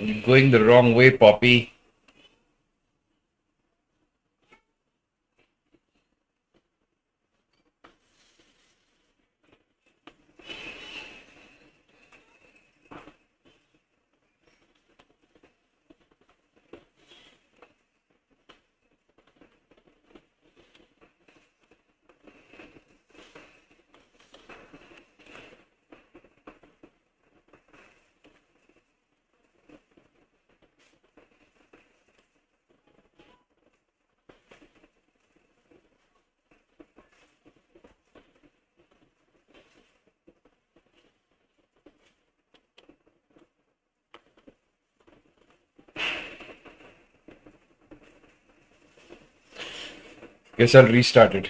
You're going the wrong way, Poppy. Guess I'll restart it.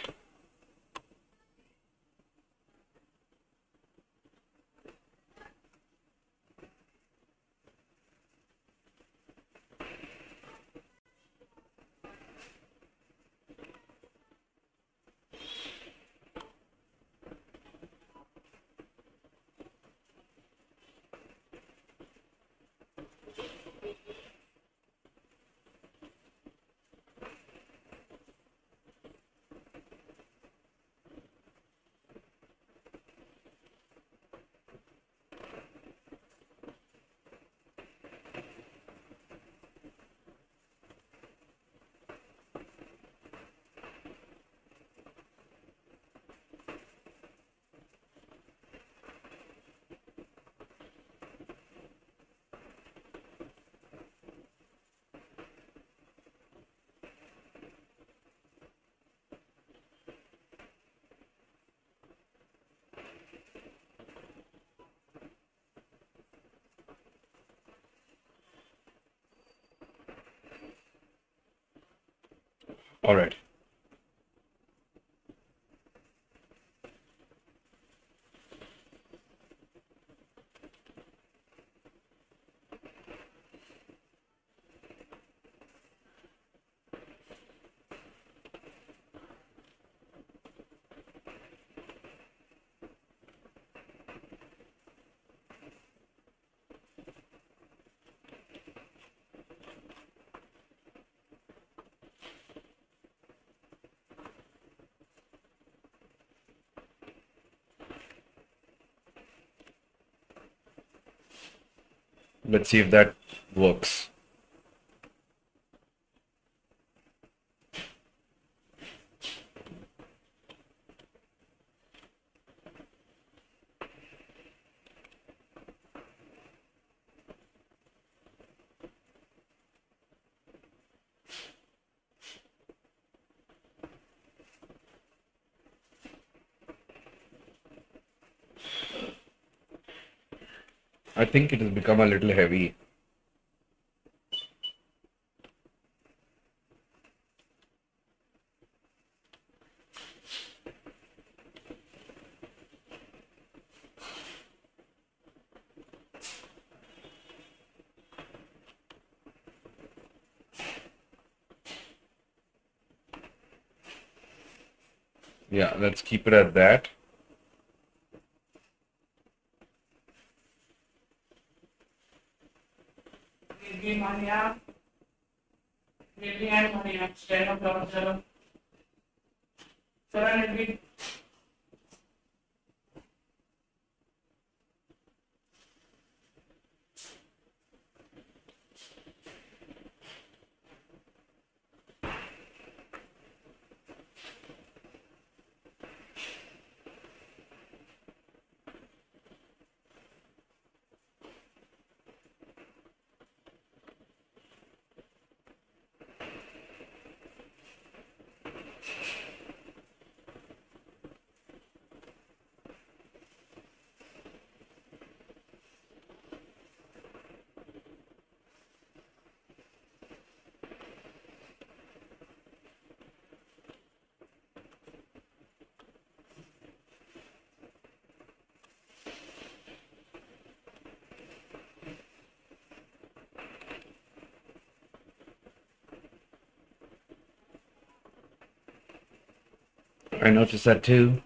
All right. Let's see if that works. I think it has become a little heavy. Yeah, let's keep it at that. I noticed that too.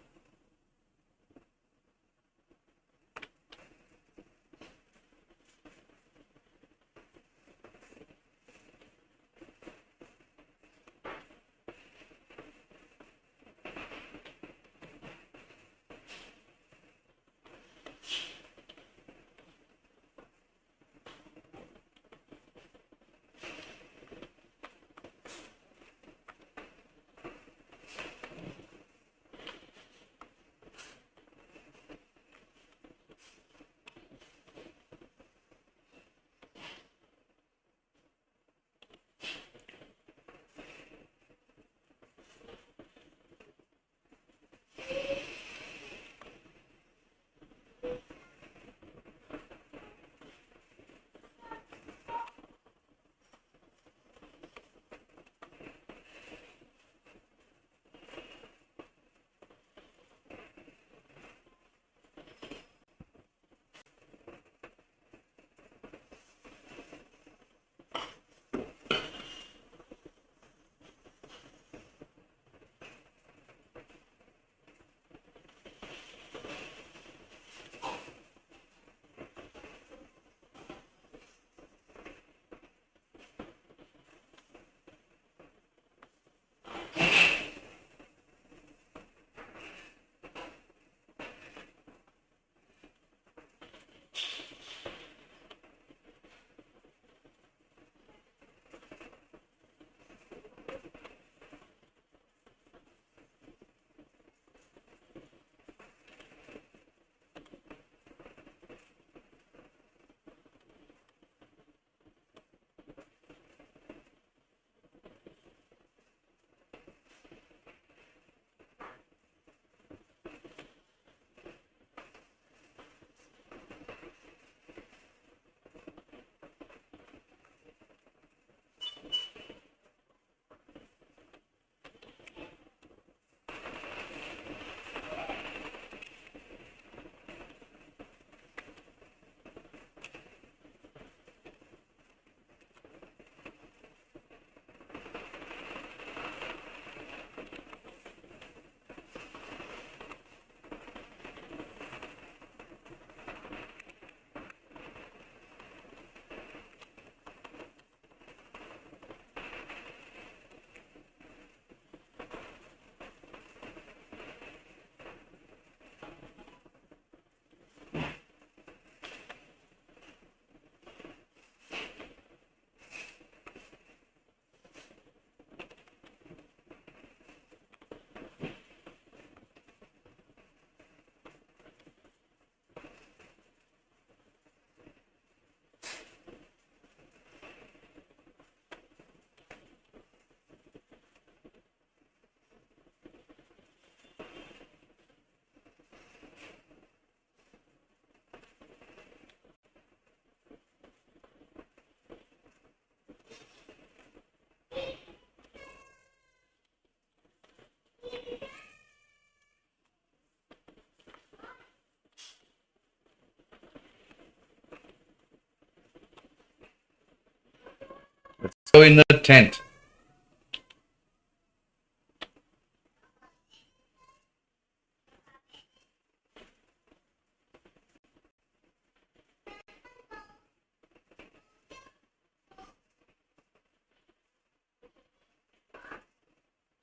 in the tent.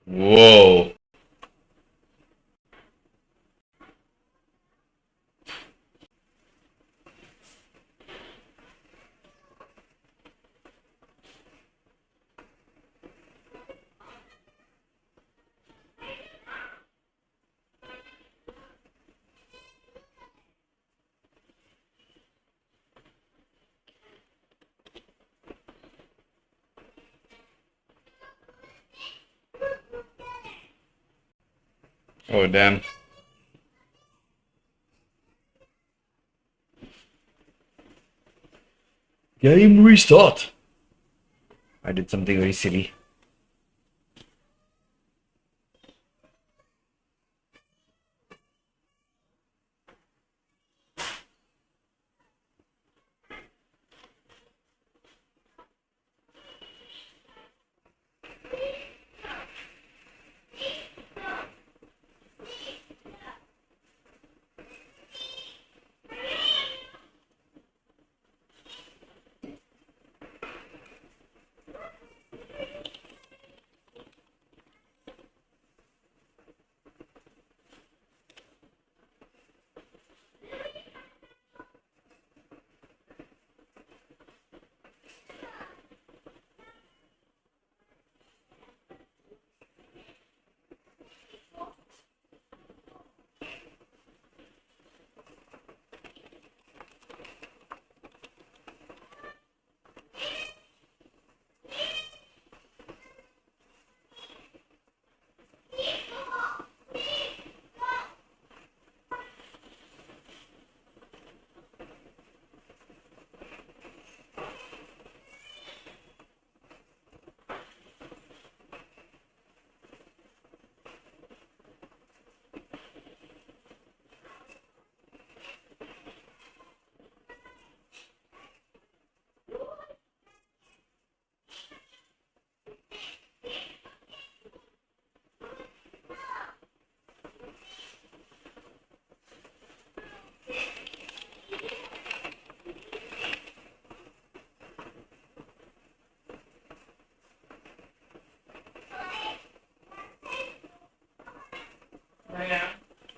Whoa. Oh, damn. Game restart. I did something very silly.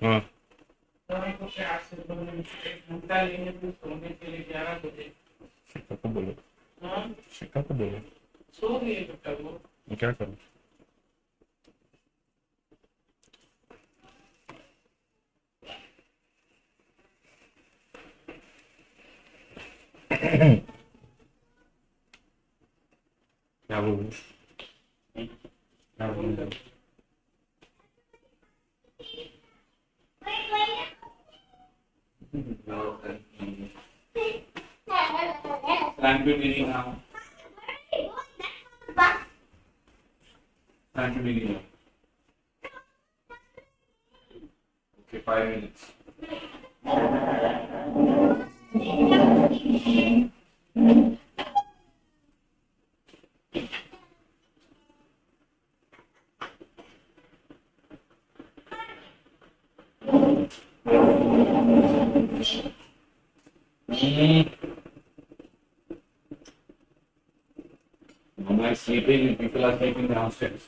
Huh. शिक्का को बोलो शिक्का को बोलो मैं क्या करूं क्या बोलूं क्या बोलूं Time to begin now. Time to begin now. Okay, 5 minutes. Mama is sleeping and people are sleeping downstairs.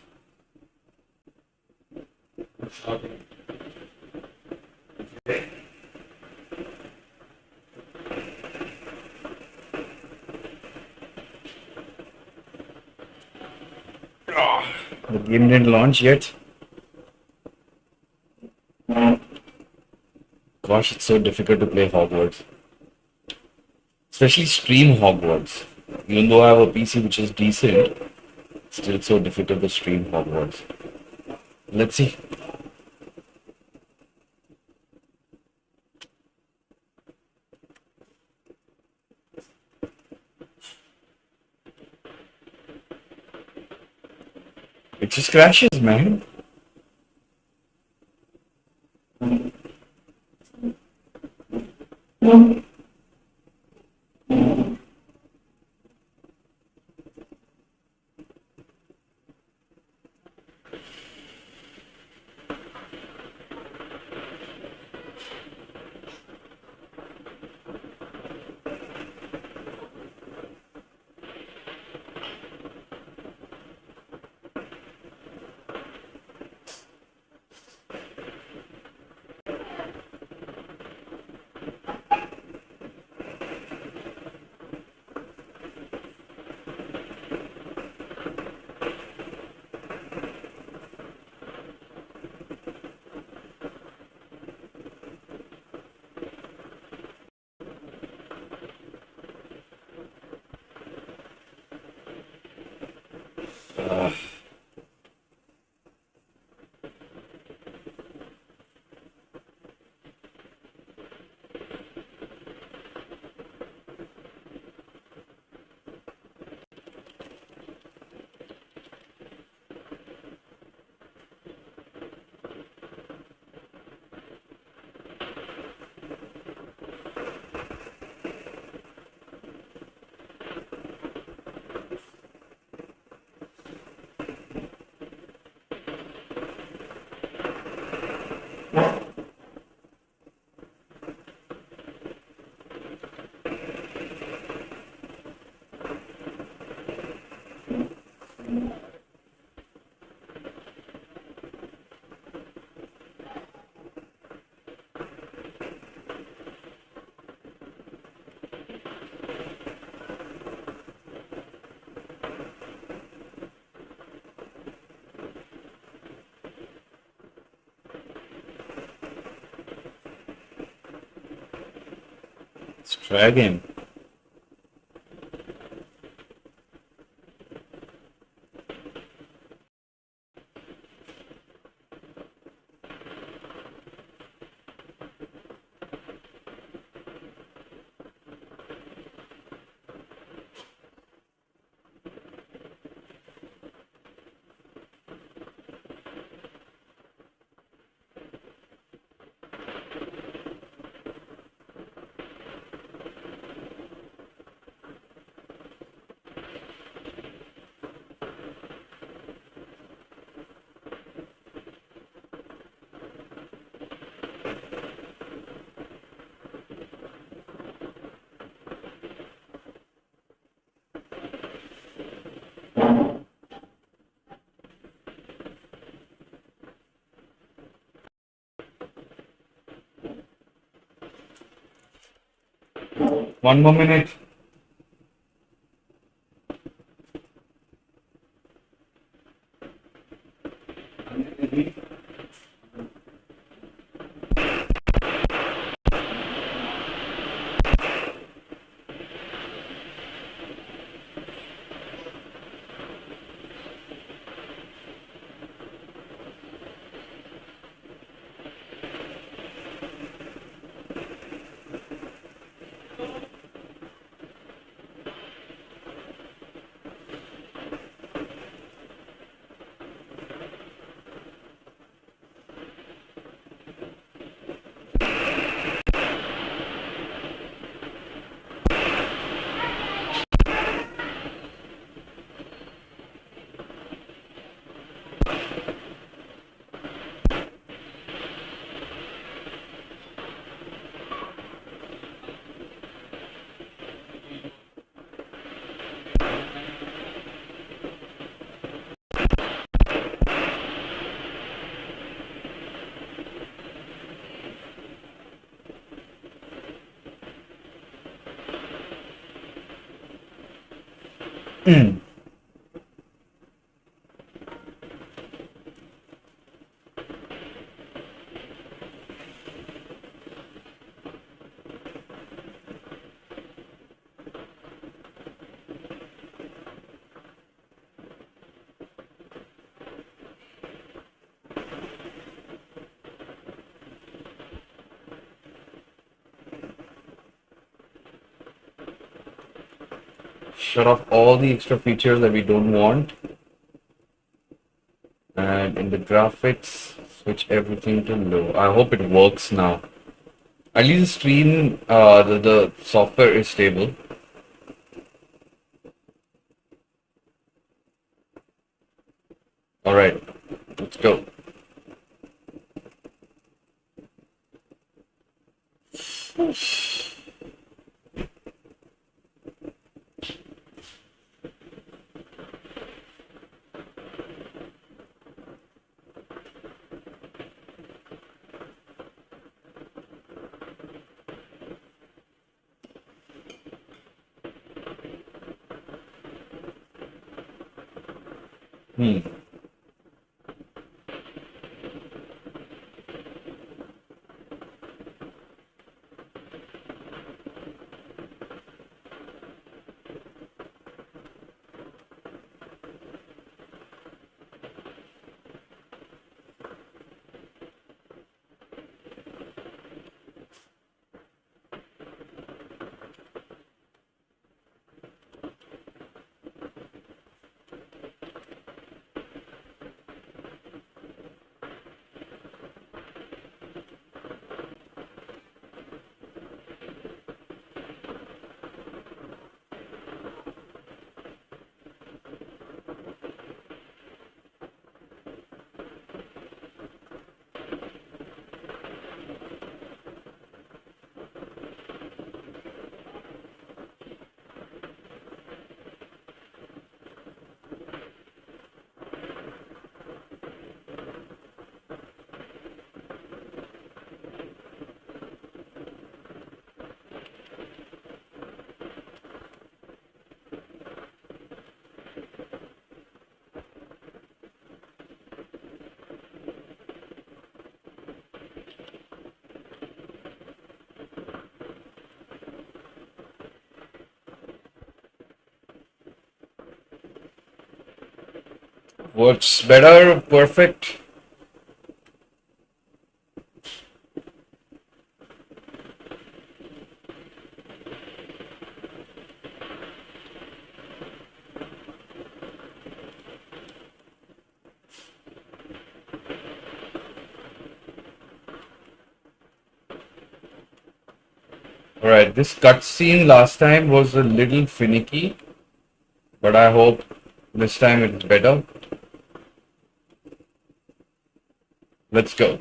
Okay. The game didn't launch yet. Gosh, it's so difficult to play Hogwarts. Especially stream Hogwarts. Even though I have a PC which is decent, still it's so difficult to stream Hogwarts. Let's see. It just crashes, man. Uh, let's try again. One more minute. Shut off all the extra features that we don't want, and in the graphics switch everything to low. I hope it works now. At least the stream, the software is stable. All right, let's go. Hmm. What's better? Perfect. Alright, this cutscene last time was a little finicky, but I hope this time it's better. Let's go.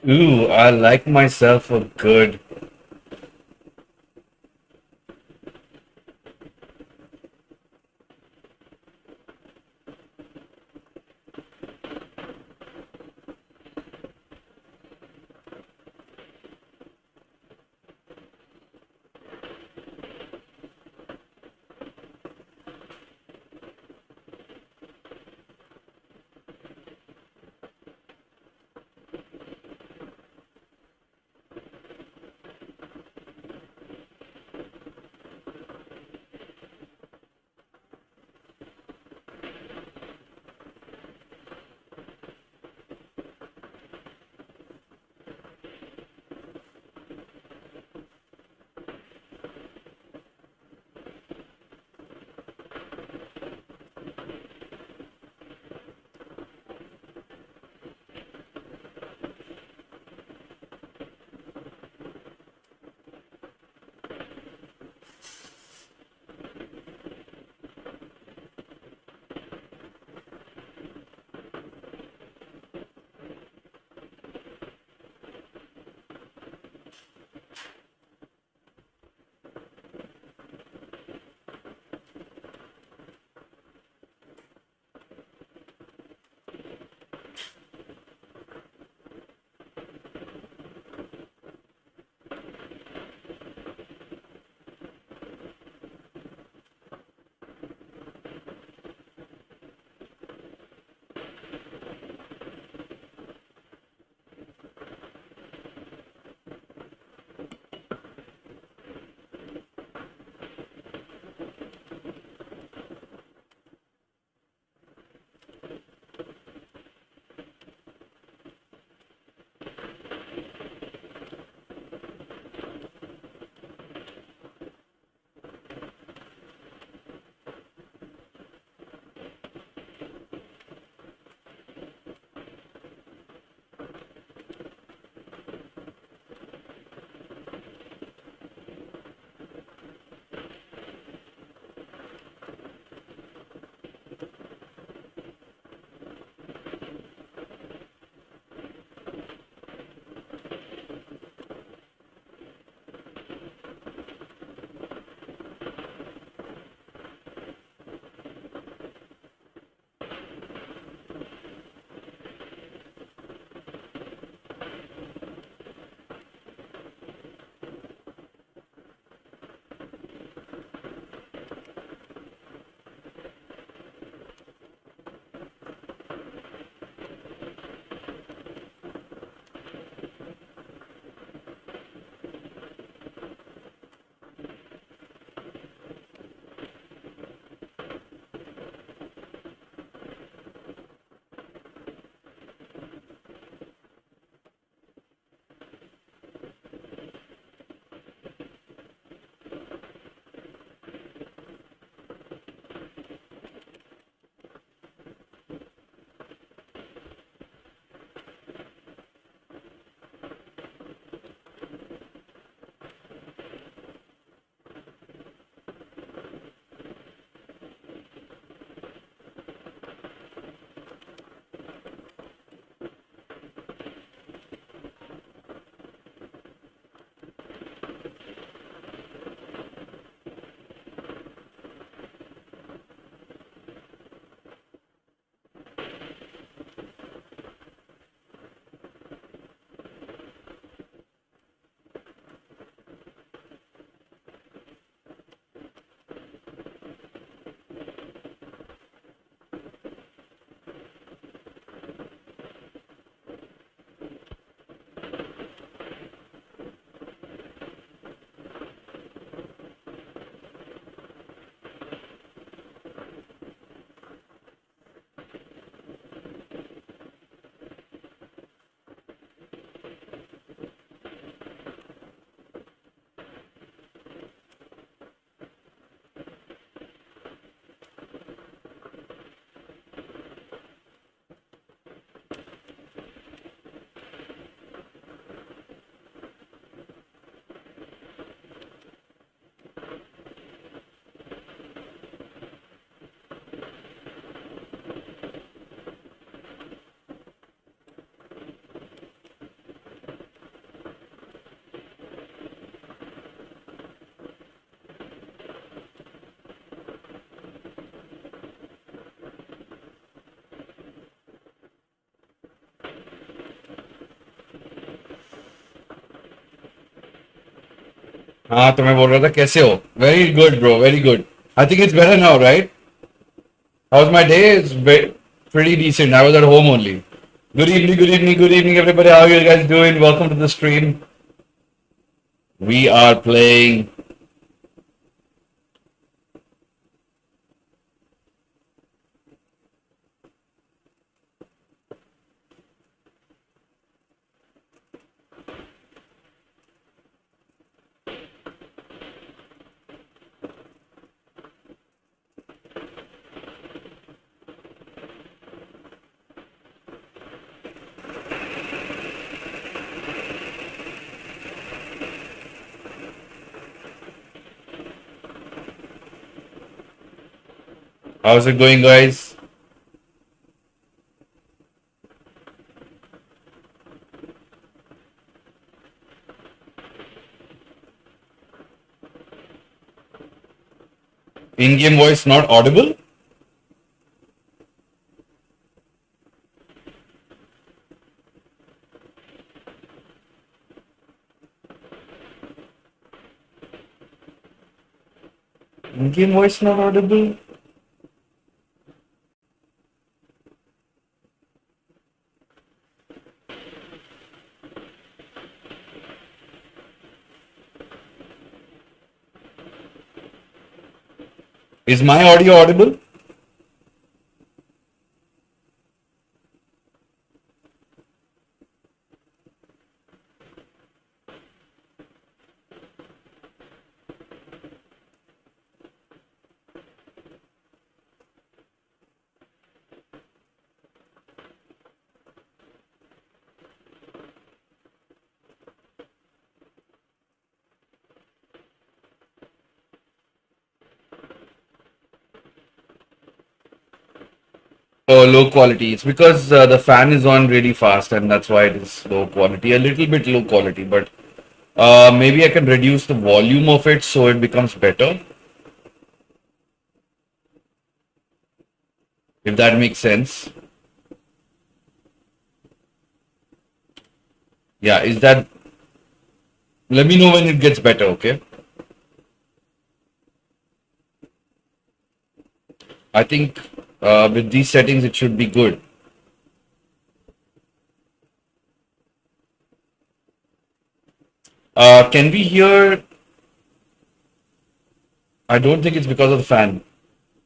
Ooh, I like myself a good. हाँ तो मैं बोल रहा था कैसे हो? Very good, bro. Very good. I think it's better now, right? How's my day? Pretty decent. I was at home only. Good evening, good evening, good evening, everybody. How are you guys doing? Welcome to the stream. We are playing. How's it going, guys? In-game voice not audible? In-game voice not audible? Is my audio audible? Oh, low quality. It's because the fan is on really fast and that's why it is low quality. A little bit low quality, but maybe I can reduce the volume of it so it becomes better. If that makes sense. Yeah, is that... Let me know when it gets better, okay? I think with these settings it should be good. Can we hear... I don't think it's because of the fan.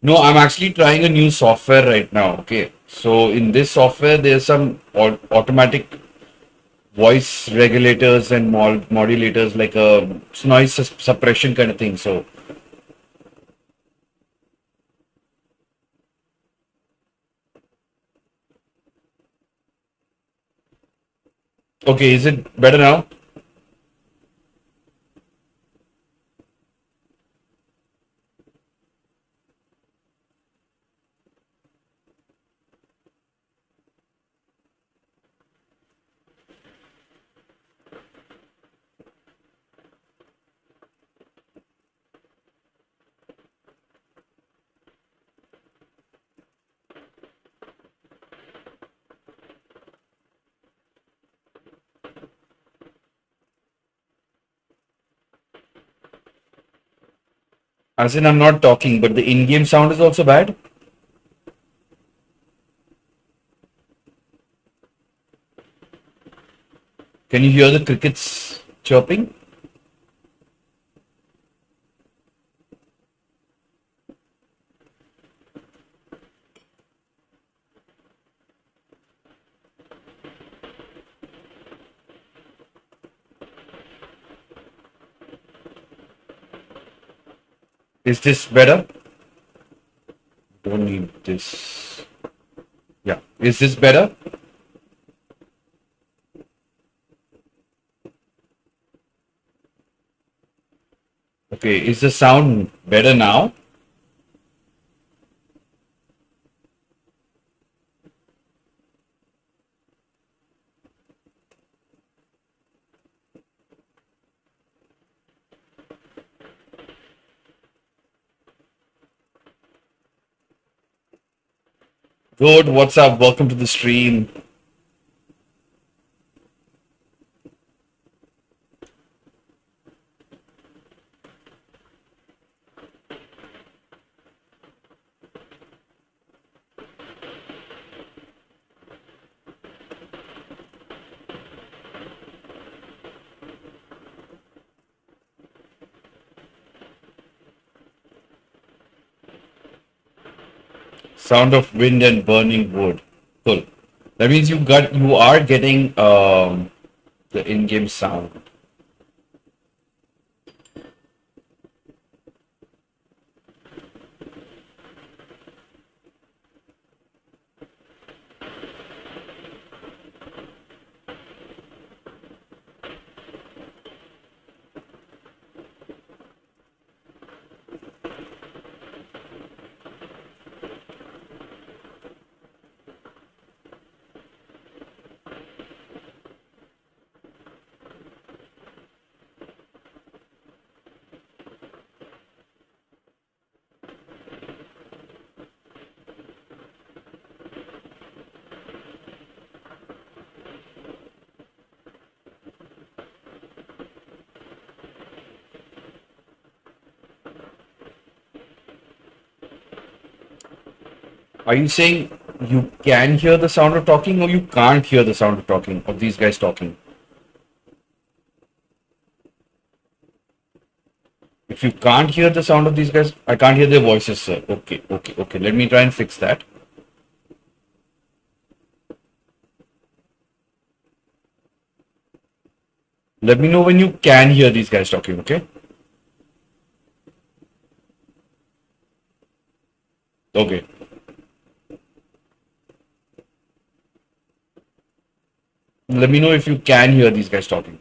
No, I'm actually trying a new software right now, okay? So in this software, there's some automatic voice regulators and modulators like a noise suppression kind of thing. So okay, is it better now? As in, I'm not talking, but the in-game sound is also bad. Can you hear the crickets chirping? Is this better? Don't need this. Yeah. Is this better? Okay. Is the sound better now? Good. What's up? Welcome to the stream. Sound of wind and burning wood. Cool. That means you are getting the in-game sound. Are you saying you can hear the sound of talking or you can't hear the sound of talking, of these guys talking? If you can't hear the sound of these guys, I can't hear their voices, sir. Okay. Let me try and fix that. Let me know when you can hear these guys talking, okay? Okay. Let me know if you can hear these guys talking.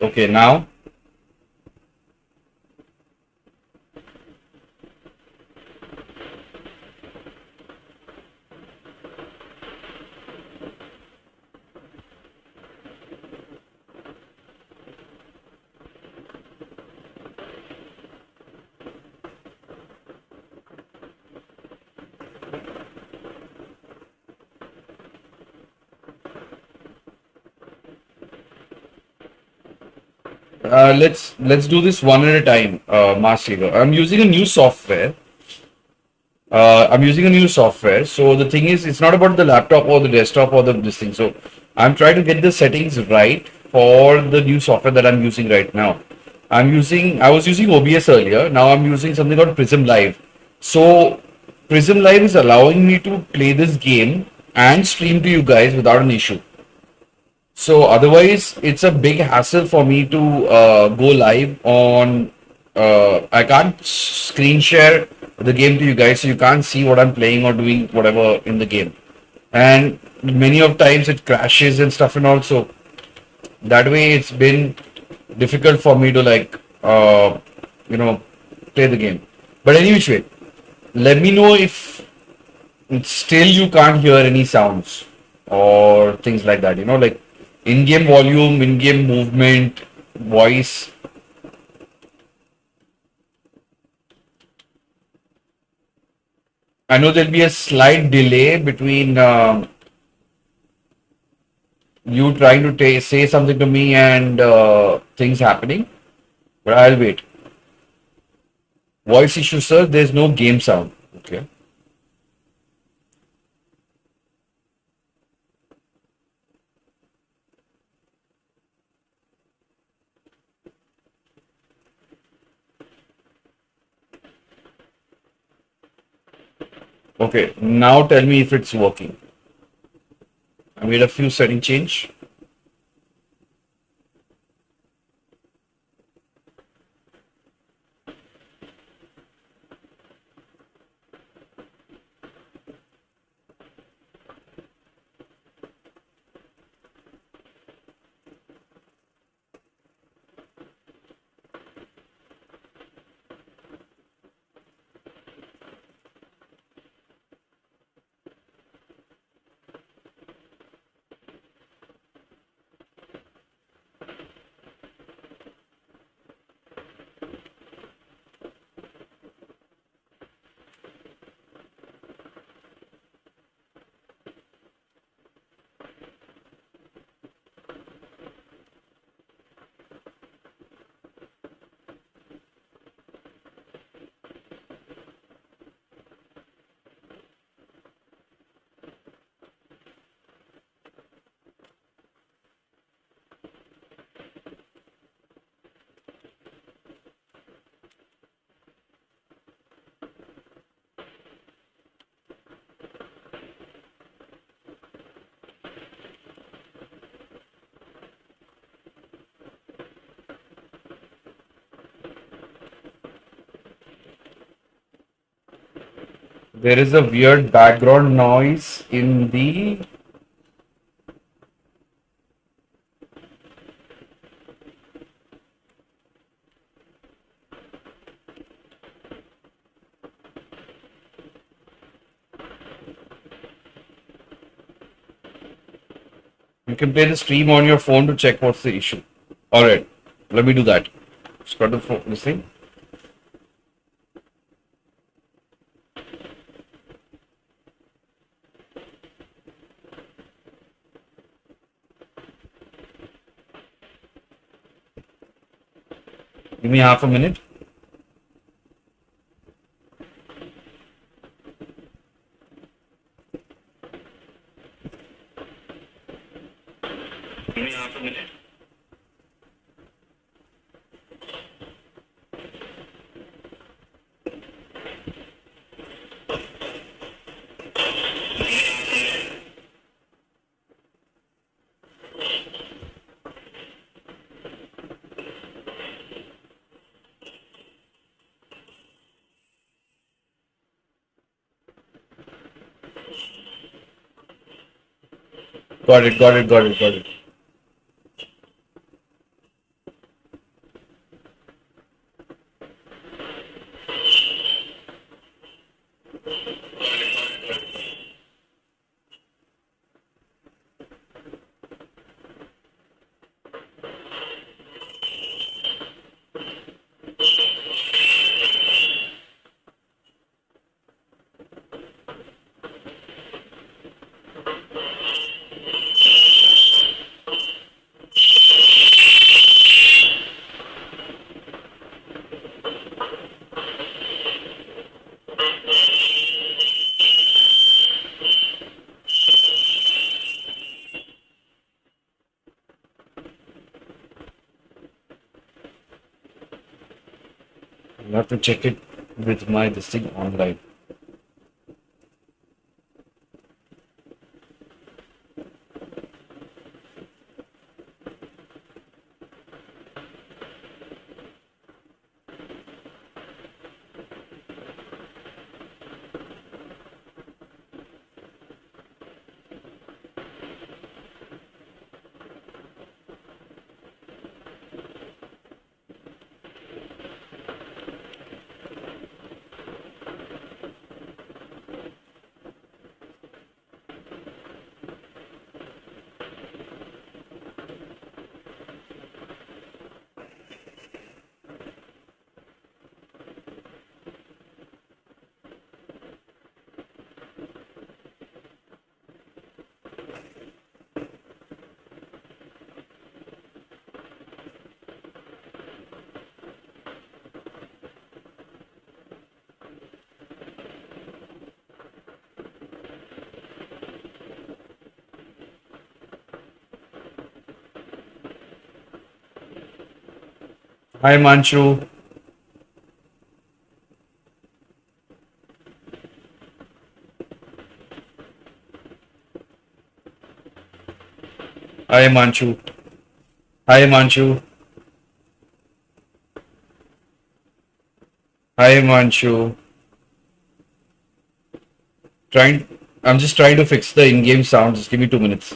Okay, now let's do this one at a time, Master. I'm using a new software. I'm using a new software. So the thing is, it's not about the laptop or the desktop or this thing. So I'm trying to get the settings right for the new software that I'm using right now. I was using OBS earlier. Now I'm using something called Prism Live. So Prism Live is allowing me to play this game and stream to you guys without an issue. So otherwise, it's a big hassle for me to go live on. I can't screen share the game to you guys, so you can't see what I'm playing or doing whatever in the game. And many of times it crashes and stuff, and also that way it's been difficult for me to you know, play the game. But anyway, let me know if still you can't hear any sounds or things like that, like in-game volume, in-game movement, voice. I know there'll be a slight delay between you trying to say something to me and things happening, but I'll wait. Voice issue, sir. There's no game sound. Okay. Okay, now tell me if it's working. I made a few setting change. There is a weird background noise in the. You can play the stream on your phone to check what's the issue. Alright, let me do that. Start this thing. Give me half a minute. Give me half a minute. Got it, got it, got it, got it. I have to check it with my this thing online. Hi Manchu. Hi Manchu. Hi Manchu. Hi Manchu. I'm just trying to fix the in-game sound. Just give me 2 minutes.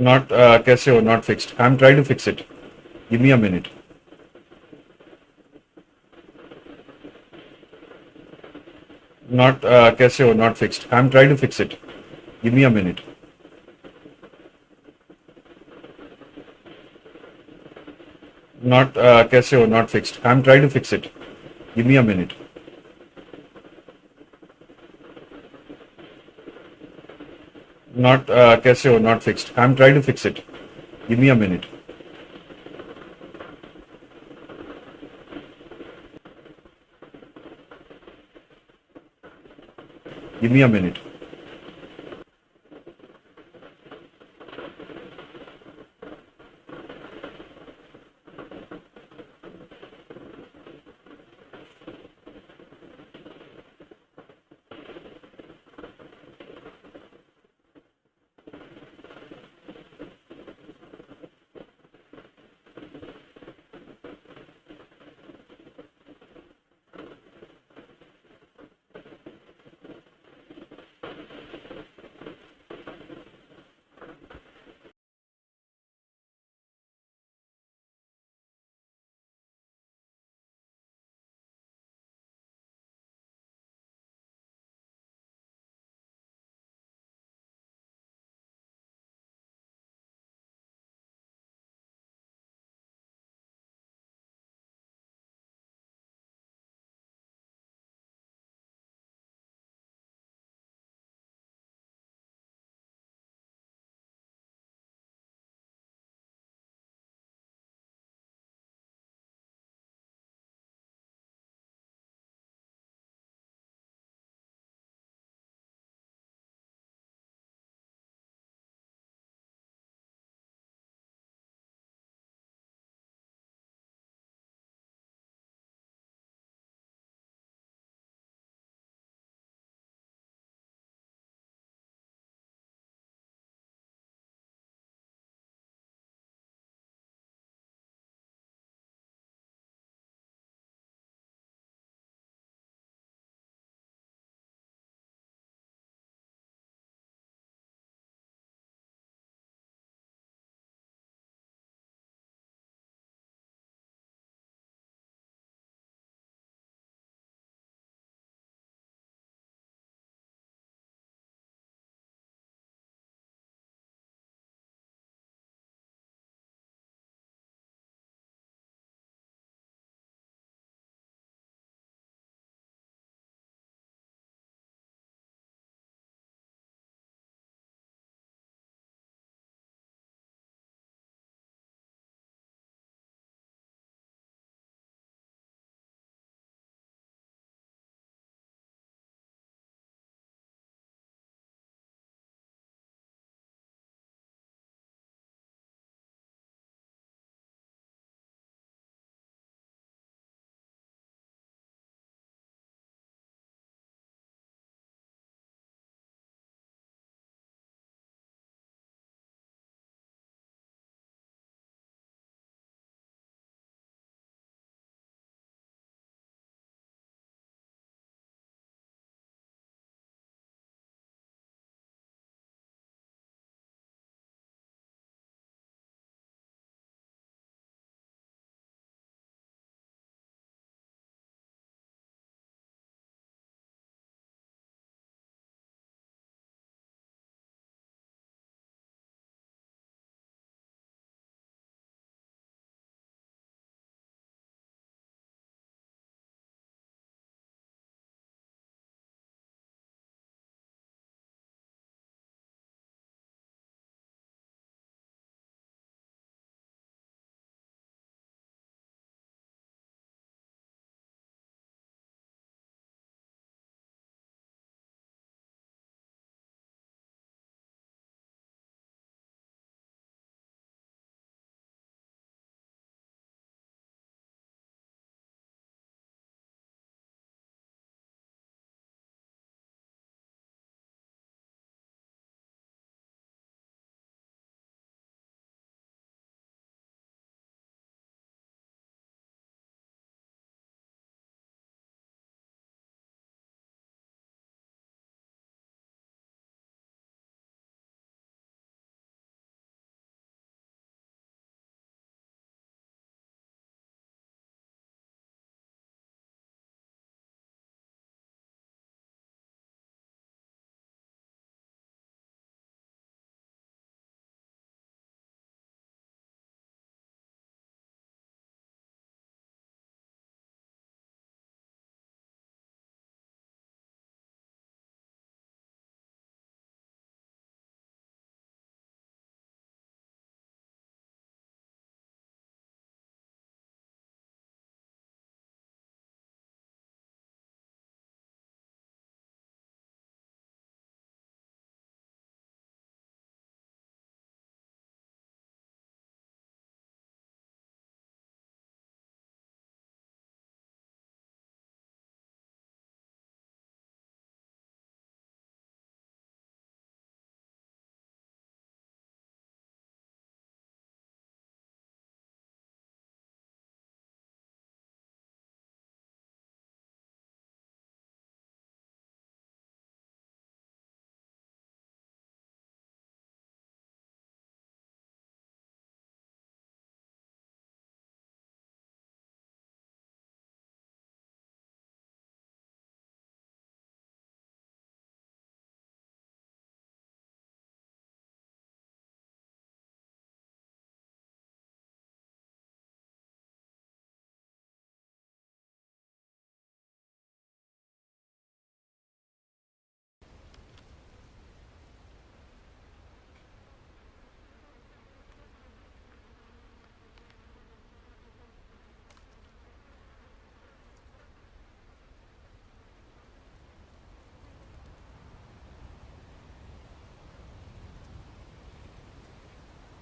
Not कैसे हो? Not fixed. I'm trying to fix it. Give me a minute. Not कैसे हो? Not fixed. I'm trying to fix it. Give me a minute. Not कैसे हो? Not fixed. I'm trying to fix it. Give me a minute. Not कैसे हो? Not fixed. I'm trying to fix it. Give me a minute. Give me a minute.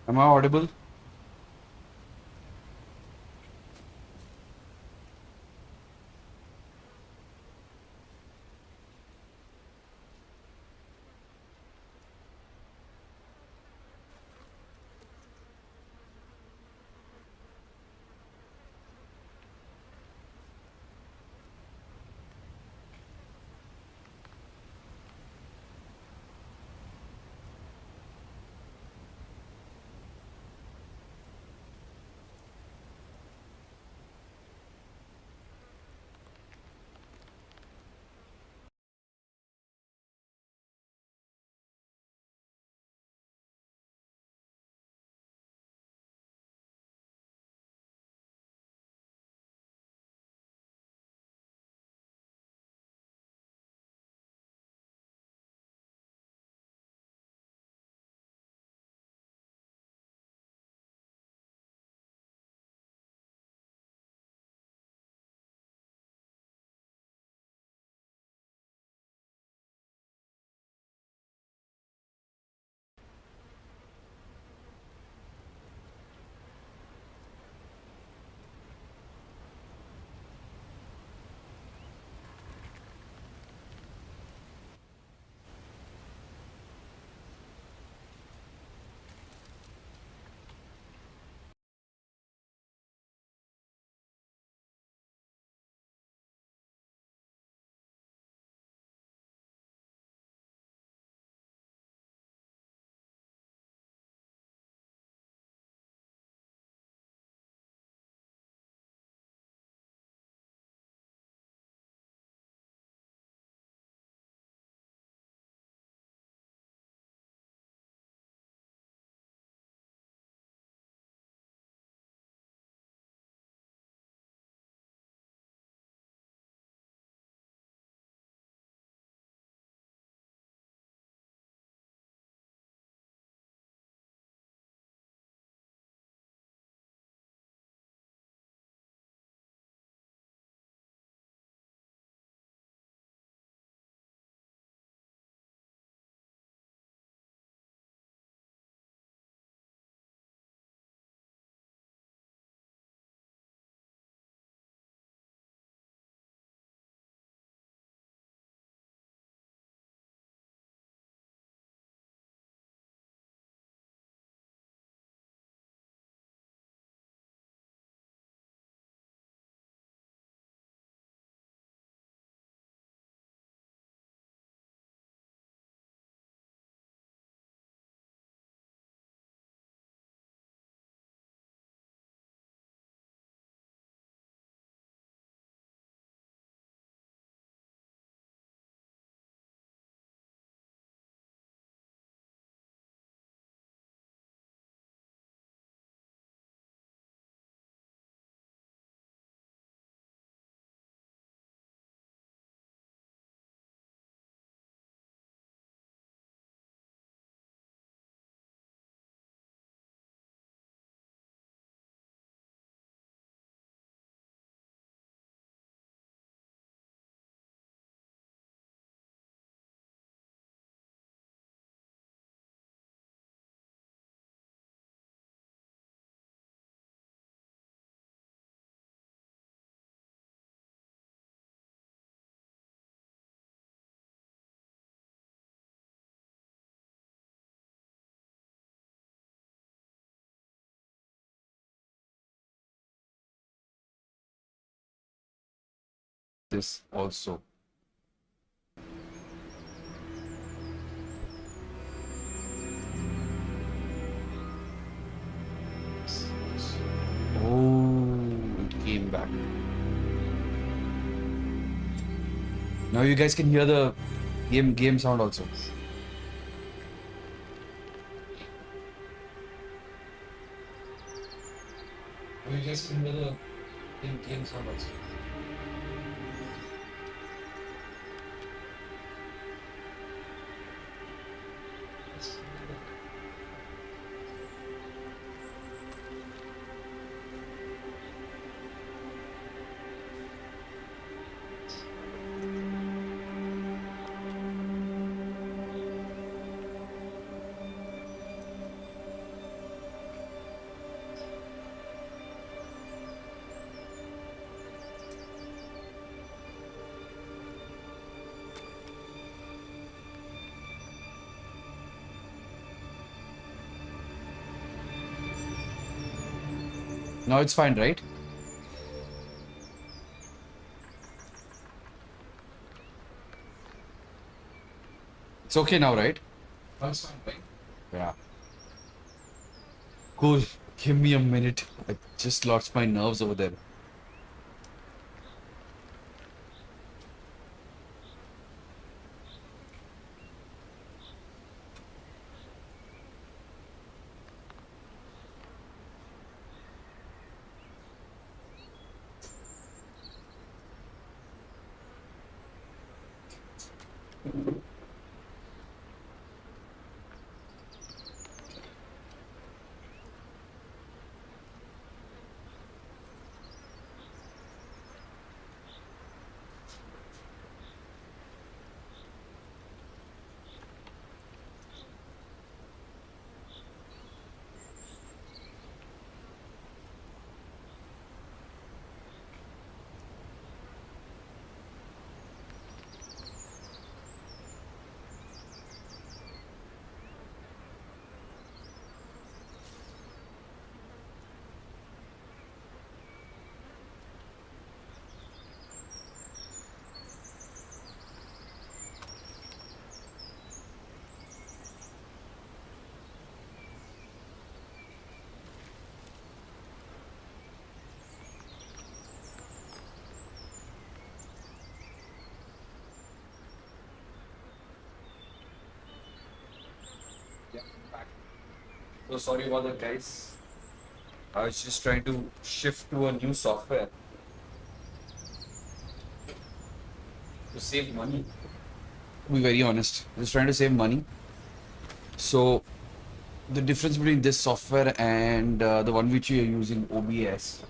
Am I audible? This also. Oh, it came back. Now you guys can hear the game sound also. Now you guys can hear the game sound also. Now it's fine, right? It's okay now, right? That's fine, right? Yeah. Cool. Give me a minute. I just lost my nerves over there. Yeah, I'm back. So sorry about that, guys. I was just trying to shift to a new software to save money. To be very honest, I was trying to save money. So the difference between this software and the one which we are using, OBS,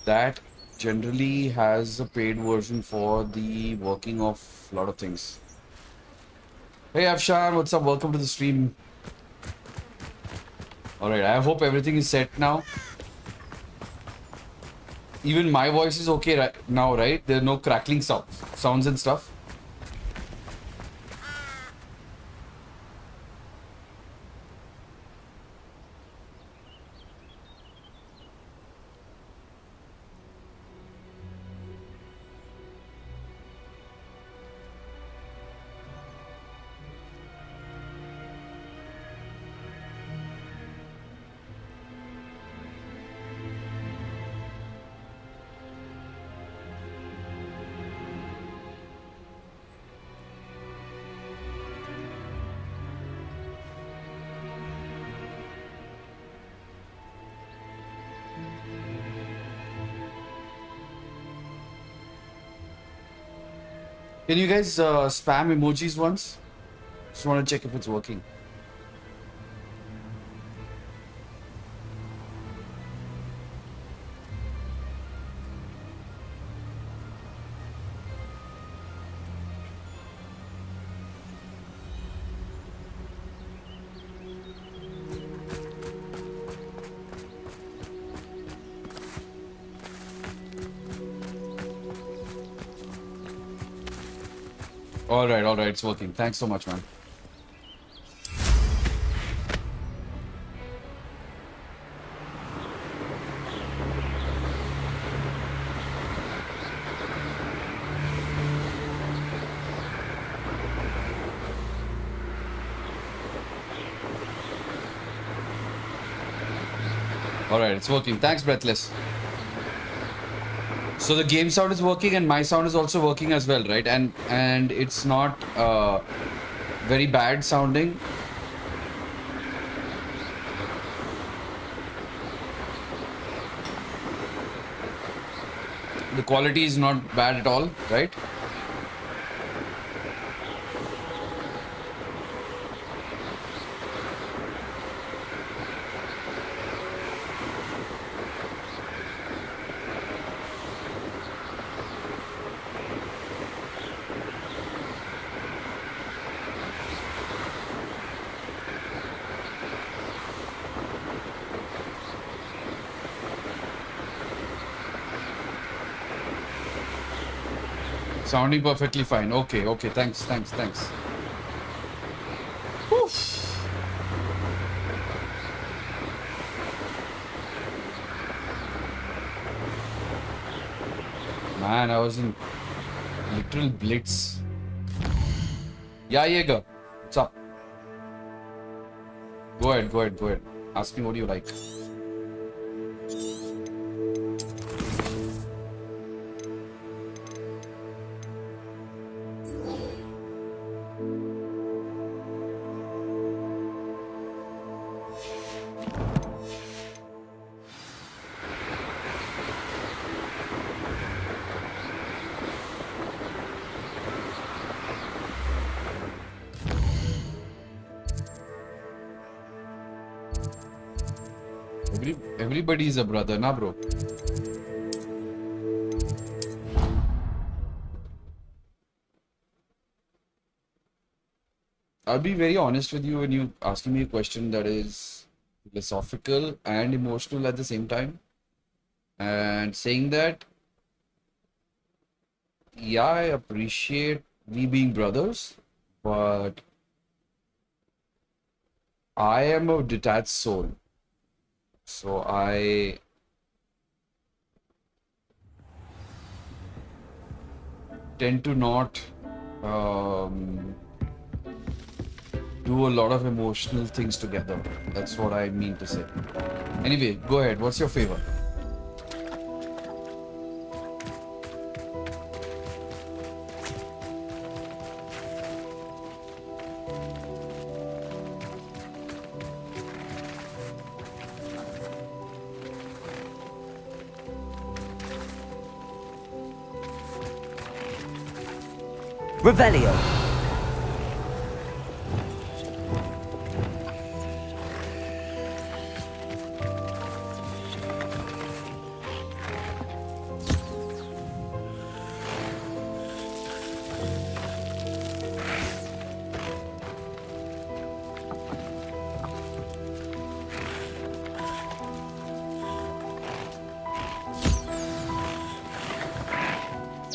that generally has a paid version for the working of a lot of things. Hey Afshan, what's up? Welcome to the stream. Alright, I hope everything is set now. Even my voice is okay right now, right? There are no crackling sounds and stuff. Can you guys spam emojis once? Just want to check if it's working. All right, it's working. Thanks so much, man. All right, it's working. Thanks, Breathless. So the game sound is working and my sound is also working as well, right? And it's not very bad sounding. The quality is not bad at all, right? Sounding perfectly fine. Okay, thanks. Oof. Man, I was in literal blitz. Yeah, Jaeger. What's up? Go ahead. Ask me what you like. Everybody's a brother, na bro? I'll be very honest with you when you asking me a question that is philosophical and emotional at the same time. And saying that, yeah, I appreciate we being brothers, but I am a detached soul. So I tend to not do a lot of emotional things together. That's what I mean to say. Anyway, go ahead. What's your favor? Revelio.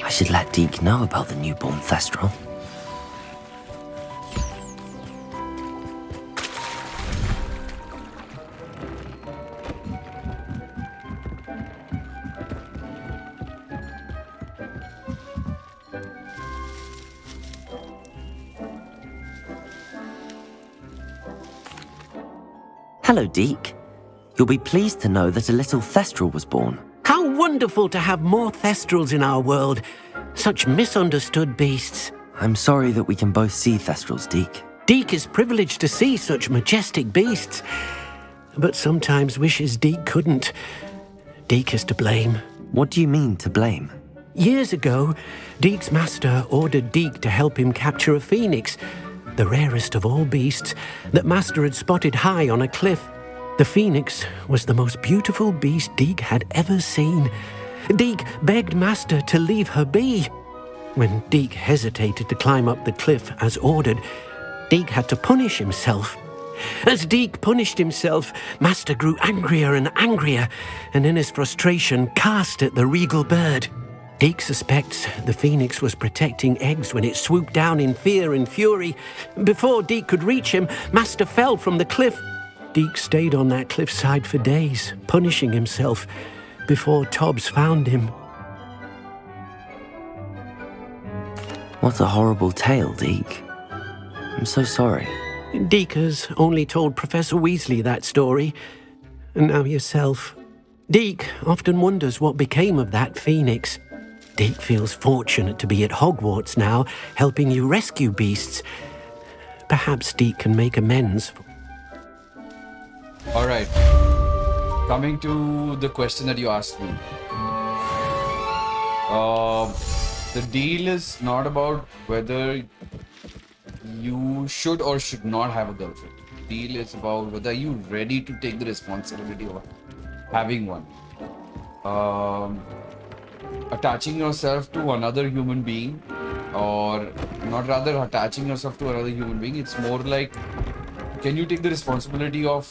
I should let Deke know about the newborn Thestral. Hello, Deke. You'll be pleased to know that a little Thestral was born. How wonderful to have more Thestrals in our world. Such misunderstood beasts. I'm sorry that we can both see Thestrals, Deke. Deke is privileged to see such majestic beasts, but sometimes wishes Deke couldn't. Deke is to blame. What do you mean, to blame? Years ago, Deke's master ordered Deke to help him capture a phoenix, the rarest of all beasts, that master had spotted high on a cliff. The phoenix was the most beautiful beast Deke had ever seen. Deke begged master to leave her be. When Deke hesitated to climb up the cliff as ordered, Deke had to punish himself. As Deke punished himself, master grew angrier and angrier, and in his frustration cast at the regal bird. Deke suspects the phoenix was protecting eggs when it swooped down in fear and fury. Before Deke could reach him, master fell from the cliff. Deke stayed on that cliffside for days, punishing himself, before Tobbs found him. What a horrible tale, Deke. I'm so sorry. Deke has only told Professor Weasley that story, and now yourself. Deke often wonders what became of that phoenix. Deke feels fortunate to be at Hogwarts now, helping you rescue beasts. Perhaps Deke can make amends. All right. Coming to the question that you asked me. The deal is not about whether you should or should not have a girlfriend. The deal is about whether you're ready to take the responsibility of having one. Attaching yourself to another human being, or not rather attaching yourself to another human being, it's more like, can you take the responsibility of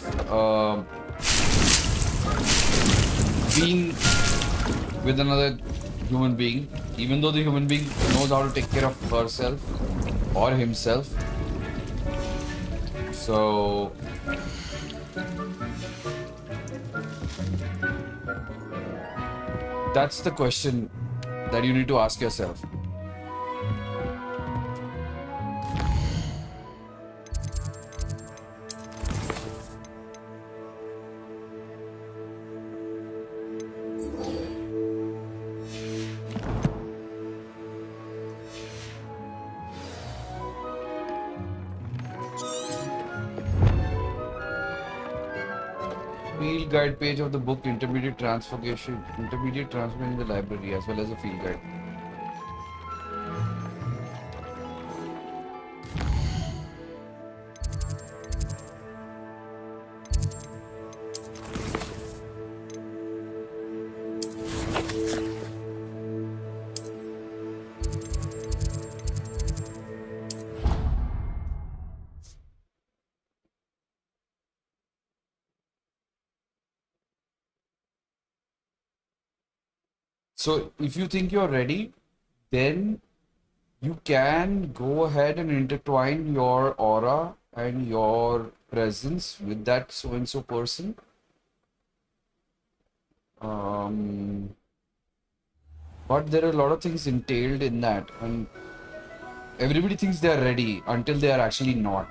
being with another human being, even though the human being knows how to take care of herself or himself? So that's the question that you need to ask yourself. Field guide page of the book intermediate transformation in the library, as well as a field guide. So if you think you're ready, then you can go ahead and intertwine your aura and your presence with that so-and-so person. But there are a lot of things entailed in that, and everybody thinks they are ready until they are actually not.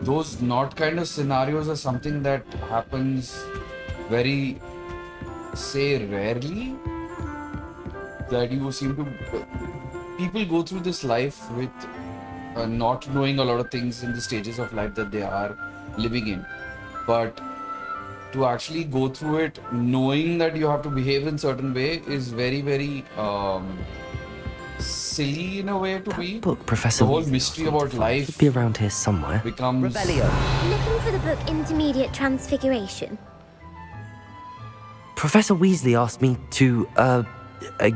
Those not kind of scenarios are something that happens very, say, rarely. That you seem to... People go through this life with not knowing a lot of things in the stages of life that they are living in. But to actually go through it knowing that you have to behave in certain way is very, very silly in a way to be. Book Professor The whole Weasley mystery asked me about to find life should be around here somewhere. becomes... Looking for the book Intermediate Transfiguration. Professor Weasley asked me to,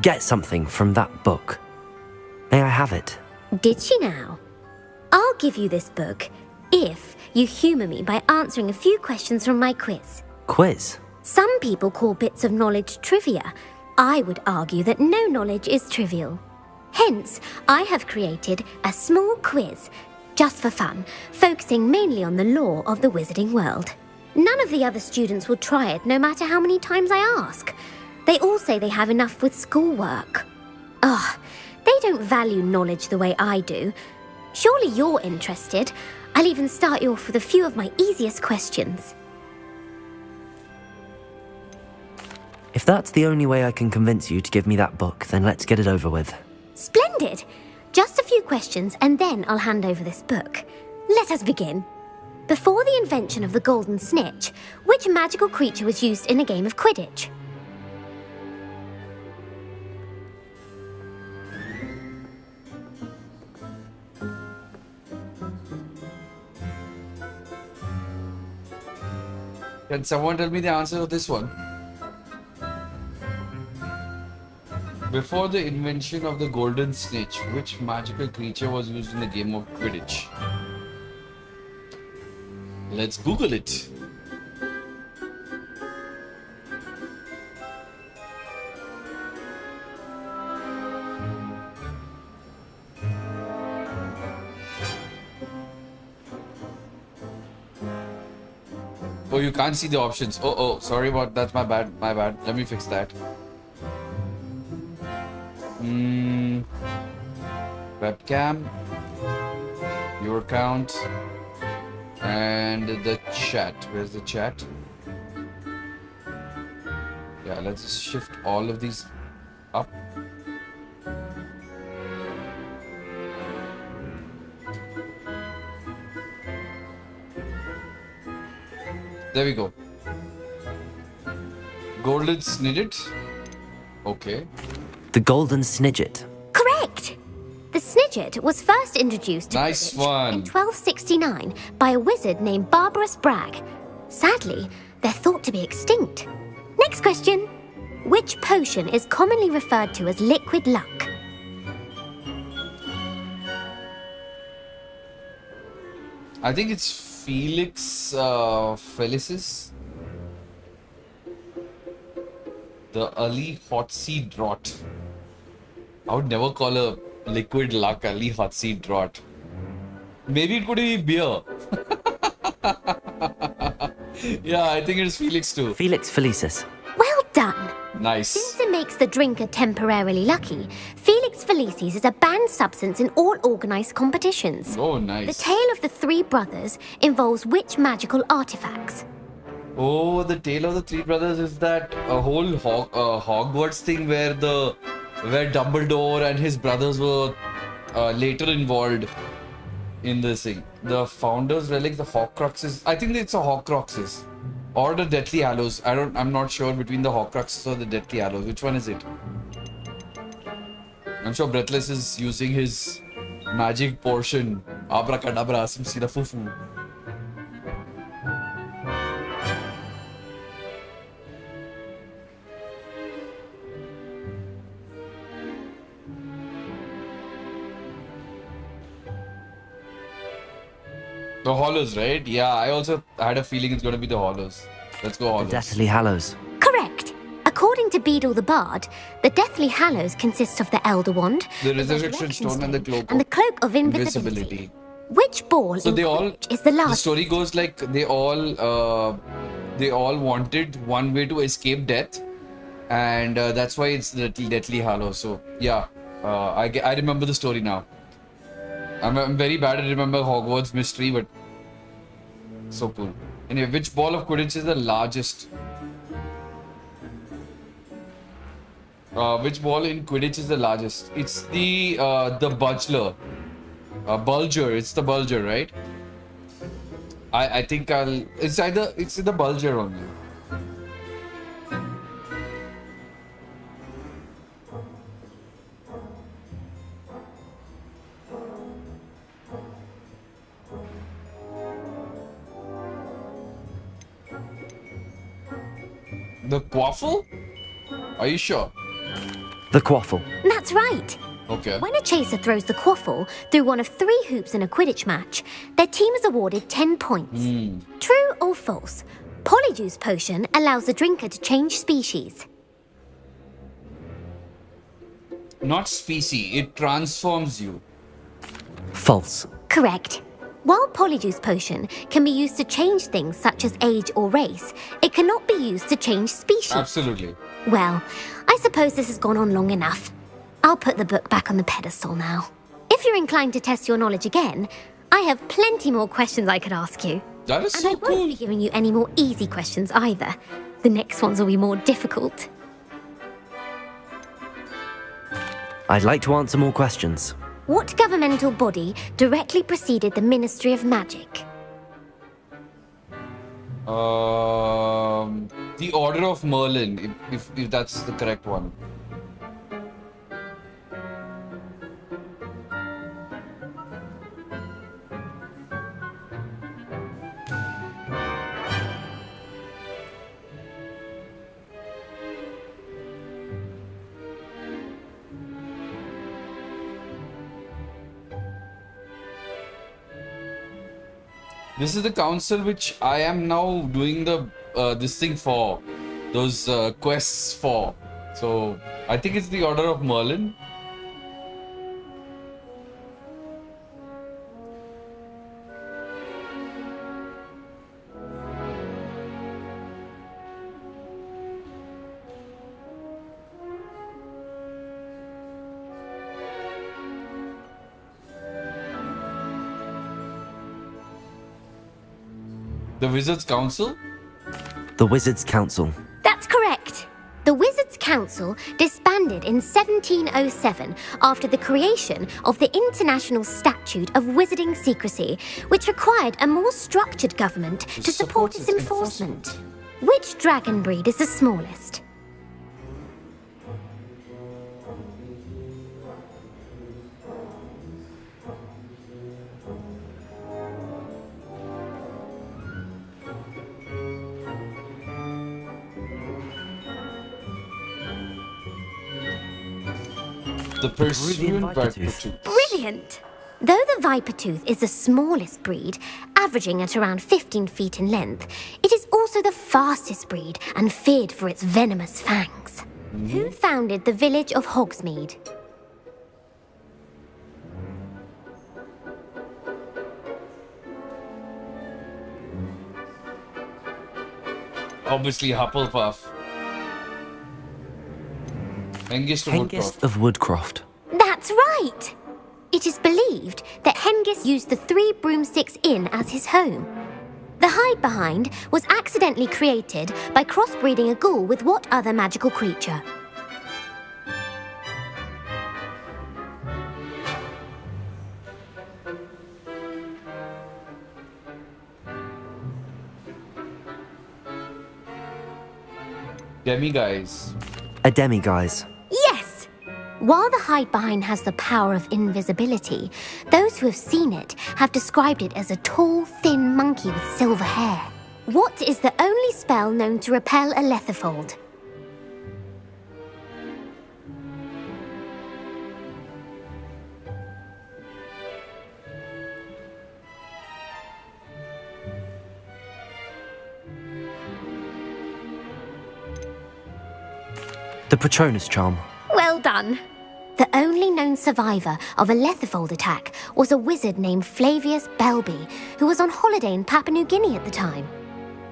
get something from that book. May I have it? Did she now? I'll give you this book if you humour me by answering a few questions from my quiz. Quiz? Some people call bits of knowledge trivia. I would argue that no knowledge is trivial. Hence, I have created a small quiz, just for fun, focusing mainly on the lore of the wizarding world. None of the other students will try it no matter how many times I ask. They all say they have enough with schoolwork. Ugh, they don't value knowledge the way I do. Surely you're interested. I'll even start you off with a few of my easiest questions. If that's the only way I can convince you to give me that book, then let's get it over with. Splendid! Just a few questions and then I'll hand over this book. Let us begin. Before the invention of the golden snitch, which magical creature was used in a game of Quidditch? Can someone tell me the answer to this one? Before the invention of the golden snitch, which magical creature was used in the game of Quidditch? Let's Google it. Oh, you can't see the options. Oh, sorry about that's my bad. Let me fix that. Webcam, your account, and the chat. Where's the chat? Yeah, let's just shift all of these up. There we go. Golden Snidget. Okay. The Golden Snidget. Correct! The Snidget was first introduced to Nice Quidditch one. in 1269 by a wizard named Barbarous Bragg. Sadly, they're thought to be extinct. Next question. Which potion is commonly referred to as liquid luck? I think it's Felix Felicis. The early hot seed draught. I would never call a liquid luck early hot seed draught. Maybe it could be beer. Yeah, I think it's Felix too. Felix Felicis. Well done. Nice. Since it makes the drinker temporarily lucky, Felix Felicis is a banned substance in all organised competitions. Oh, The nice. tale of the three brothers involves which magical artifacts? Oh, the tale of the three brothers is that a whole Hogwarts thing where Dumbledore and his brothers were later involved in this thing. The founder's relic, the Horcruxes. I think it's a Horcruxes or the Deathly Hallows. I'm not sure between the Horcruxes or the Deathly Hallows. Which one is it? I'm sure Breathless is using his magic potion. Abracadabra, Simsida Fufu. The Hollows, right? Yeah, I also had a feeling it's going to be the Hollows. Let's go The Hollows. Deathly Hallows. Correct. According to Beedle the Bard, the Deathly Hallows consist of the Elder Wand, The Resurrection Stone and the Cloak of Invisibility. Which ball So in they all, Quidditch is the the largest? story goes like they all wanted one way to escape death, and that's why it's the Deathly Hallows. So yeah, I remember the story now. I'm very bad at remember Hogwarts mystery, but so cool. Anyway, which ball of Quidditch is the largest? Which ball in Quidditch is the largest? It's the Bulger. Bulger. It's the Bulger, right? I think it's the Bulger only. The Quaffle? Are you sure? The Quaffle. That's right. Okay. When a chaser throws the quaffle through one of 3 hoops in a Quidditch match, their team is awarded 10 points. True or false? Polyjuice Potion allows the drinker to change species. Not species, it transforms you. False. Correct. While Polyjuice Potion can be used to change things such as age or race, it cannot be used to change species. Absolutely. Well, I suppose this has gone on long enough. I'll put the book back on the pedestal now. If you're inclined to test your knowledge again, I have plenty more questions I could ask you. That is And so I won't cool. be giving you any more easy questions either. The next ones will be more difficult. I'd like to answer more questions. What governmental body directly preceded the Ministry of Magic? The Order of Merlin, if that's the correct one. This is the council which I am now doing the this thing for, those quests for. So I think it's the Order of Merlin. The Wizards Council? The Wizards' Council. That's correct. The Wizards' Council disbanded in 1707 after the creation of the International Statute of Wizarding Secrecy, which required a more structured government to support its enforcement. Which dragon breed is the smallest? The Peruvian Vipertooth. Vipertooth. Brilliant! Though the Vipertooth is the smallest breed, averaging at around 15 feet in length, it is also the fastest breed and feared for its venomous fangs. Who founded the village of Hogsmeade? Obviously, Hufflepuff. Hengist of Hengist Woodcroft. of Woodcroft. That's right! It is believed that Hengist used the 3 broomsticks inn as his home. The hide behind was accidentally created by crossbreeding a ghoul with what other magical creature? Demiguise. A demiguise. Yes! While the hide behind has the power of invisibility, those who have seen it have described it as a tall, thin monkey with silver hair. What is the only spell known to repel a lethifold? The Patronus charm. Well done! The only known survivor of a lethifold attack was a wizard named Flavius Belby, who was on holiday in Papua New Guinea at the time.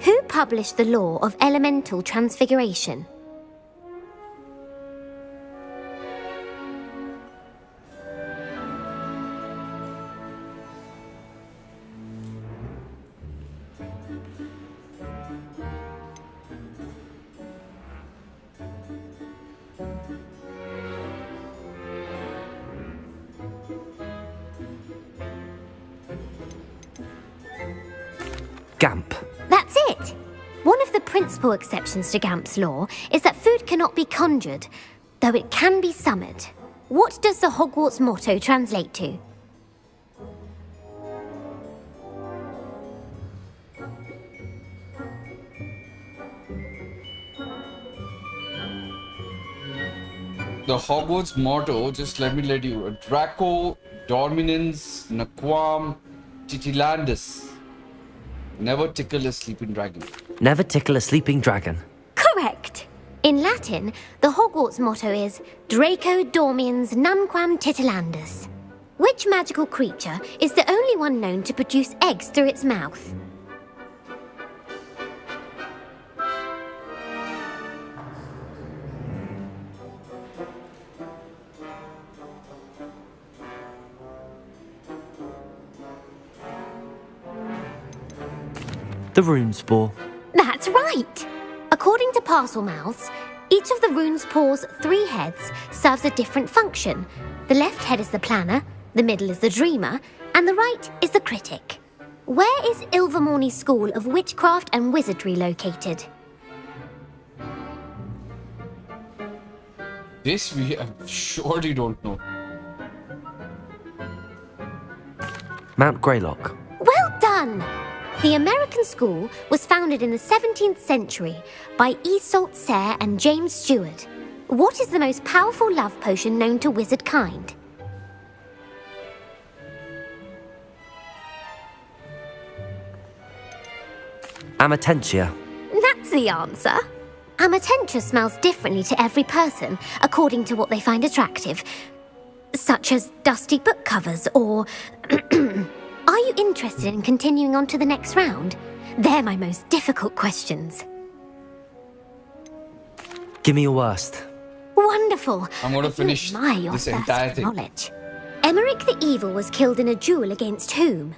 Who published the law of elemental transfiguration? Gamp. That's it! One of the principal exceptions to Gamp's law is that food cannot be conjured, though it can be summoned. What does the Hogwarts motto translate to? The Hogwarts motto, just let you. Draco Dominans Naquam Titilandus. Never tickle a sleeping dragon. Never tickle a sleeping dragon. Correct! In Latin, the Hogwarts motto is Draco Dormiens Nunquam Titilandus. Which magical creature is the only one known to produce eggs through its mouth? The rune spore. That's right! According to Parselmouths, each of the rune's paws' 3 heads serves a different function. The left head is the planner, the middle is the dreamer, and the right is the critic. Where is Ilvermorny's School of Witchcraft and Wizardry located? This we surely don't know. Mount Greylock. Well done! The American school was founded in the 17th century by Iseult Sayre and James Stewart. What is the most powerful love potion known to wizard kind? Amatentia. That's the answer. Amatentia smells differently to every person according to what they find attractive, such as dusty book covers or... Are you interested in continuing on to the next round? They're my most difficult questions. Give me your worst. Wonderful. I'm going to finish admire your this thirst entire for thing. knowledge. Emeric the Evil was killed in a duel against whom?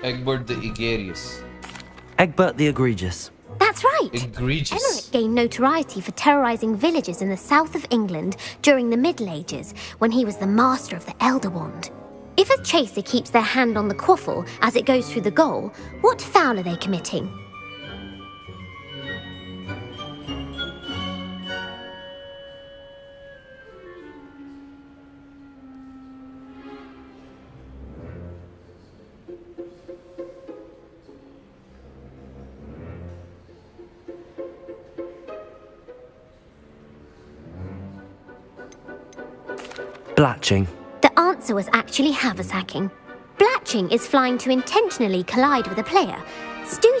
Egbert the Egregious. Egbert the Egregious. That's right. Egregious. Emeric gained notoriety for terrorizing villages in the south of England during the Middle Ages when he was the master of the Elder Wand. If a chaser keeps their hand on the quaffle as it goes through the goal, what foul are they committing? Blatching. The answer was actually haversacking. Blatching is flying to intentionally collide with a player,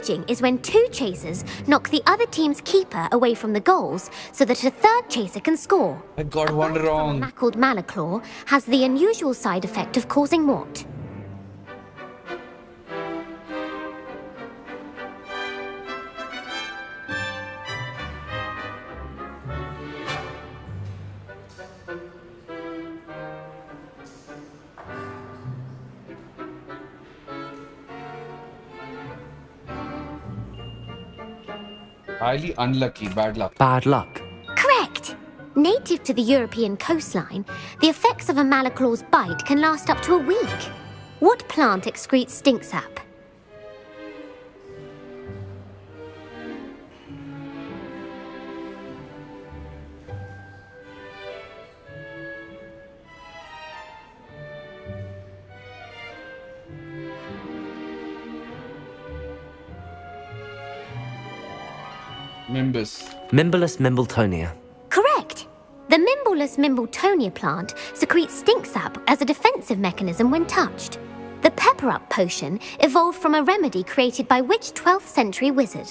Engaging is when two chasers knock the other team's keeper away from the goals so that a third chaser can score. I got one A wrong. map called Malaclaw has the unusual side effect of causing what? Highly unlucky, bad luck. Bad luck. Correct! Native to the European coastline, the effects of a Malaclaw's bite can last up to a week. What plant excretes stink sap? Mimbus. Mimblus mimbletonia. Correct! The Mimbleless Mimbletonia plant secretes stink sap as a defensive mechanism when touched. The Pepper Up potion evolved from a remedy created by which 12th century wizard?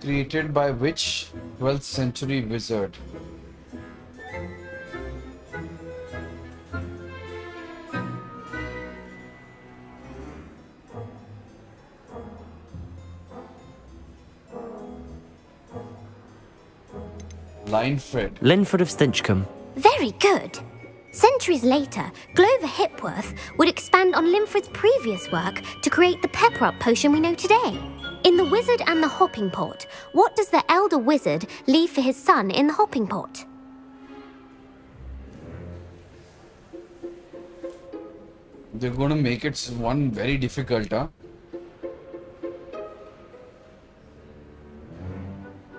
Created by which 12th century wizard? Linfred. Linford of Stinchcombe. Very good! Centuries later, Glover Hipworth would expand on Linford's previous work to create the Pepper Up potion we know today. In The Wizard and the Hopping Pot, what does the elder wizard leave for his son in the hopping pot? They're going to make it one very difficult, huh?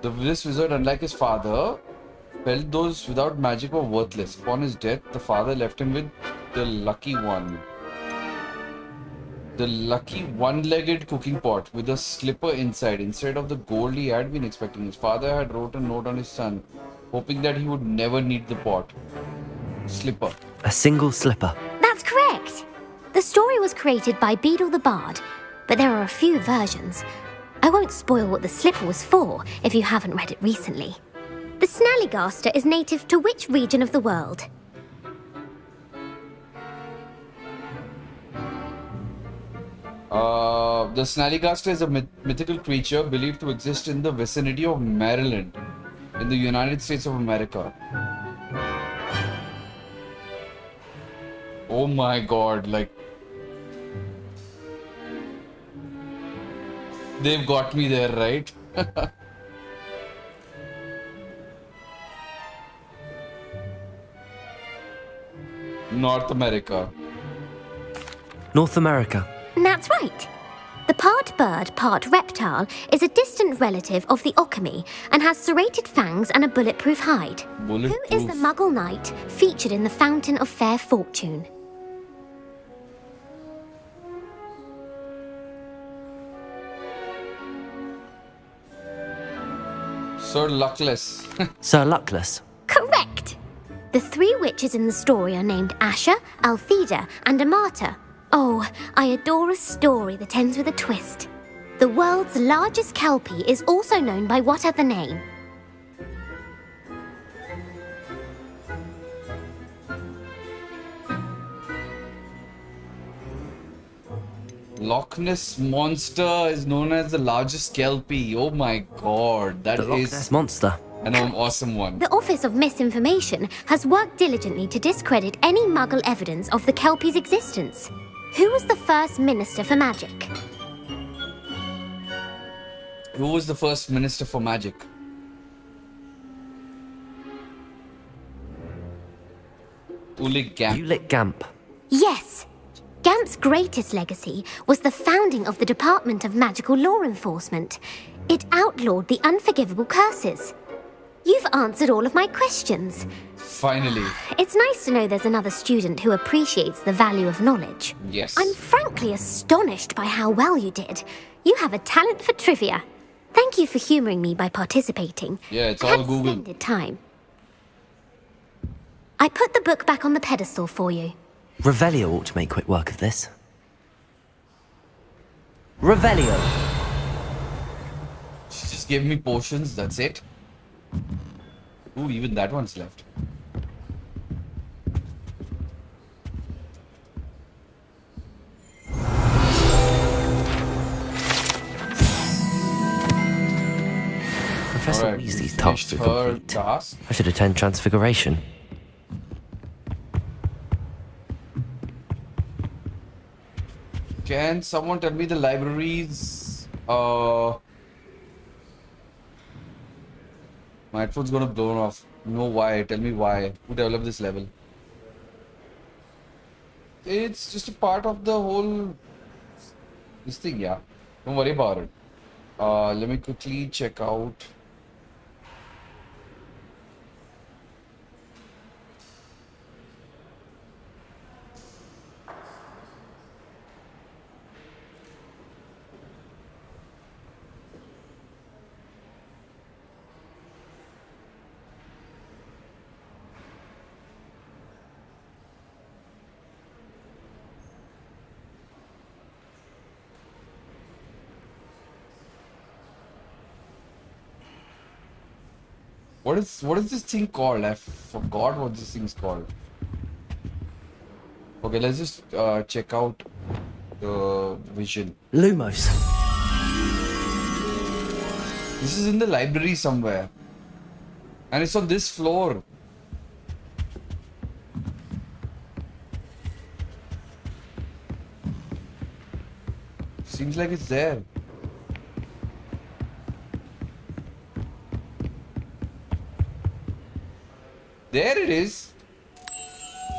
This wizard, unlike his father, felt those without magic were worthless. Upon his death, the father left him with the lucky one. The lucky one-legged cooking pot with a slipper inside. Instead of the gold he had been expecting, his father had wrote a note on his son, hoping that he would never need the pot. Slipper. A single slipper. That's correct! The story was created by Beadle the Bard, but there are a few versions. I won't spoil what the slipper was for if you haven't read it recently. The Snallygaster is native to which region of the world? The Snallygaster is a mythical creature believed to exist in the vicinity of Maryland, in the United States of America. Oh my god, like... They've got me there, right? North America. North America. That's right. The part bird, part reptile is a distant relative of the Occamy and has serrated fangs and a bulletproof hide. Who is the Muggle knight featured in the Fountain of Fair Fortune? Sir Luckless. Sir Luckless. Correct! The three witches in the story are named Asha, Altheda, and Amata. Oh, I adore a story that ends with a twist. The world's largest kelpie is also known by what other name? Loch Ness Monster is known as the largest kelpie. Oh my god, that The Loch is Ness Monster. an awesome one. The Office of Misinformation has worked diligently to discredit any Muggle evidence of the kelpie's existence. Who was the first Minister for Magic? Who was the first Minister for Magic? Ulig Gamp. Ulick Gamp. Yes! Gamp's greatest legacy was the founding of the Department of Magical Law Enforcement. It outlawed the unforgivable curses. You've answered all of my questions. Finally. It's nice to know there's another student who appreciates the value of knowledge. Yes. I'm frankly astonished by how well you did. You have a talent for trivia. Thank you for humouring me by participating. Yeah, it's I all had a Google. splendid time. I put the book back on the pedestal for you. Revelio ought to make quick work of this. Revelio! She just gave me potions, that's it. Ooh, even that one's left. Professor Alright, Weasley's we tasks finished are her complete. task. I should attend Transfiguration. Can someone tell me the libraries? My headphone's gonna blow off. No, why? Tell me why. Who developed this level? It's just a part of the whole... this thing, yeah. Don't worry about it. Let me quickly check out... What is this thing called? I forgot what this thing's called. Okay, let's just check out the vision. Lumos. This is in the library somewhere. And it's on this floor. Seems like it's there. There it is.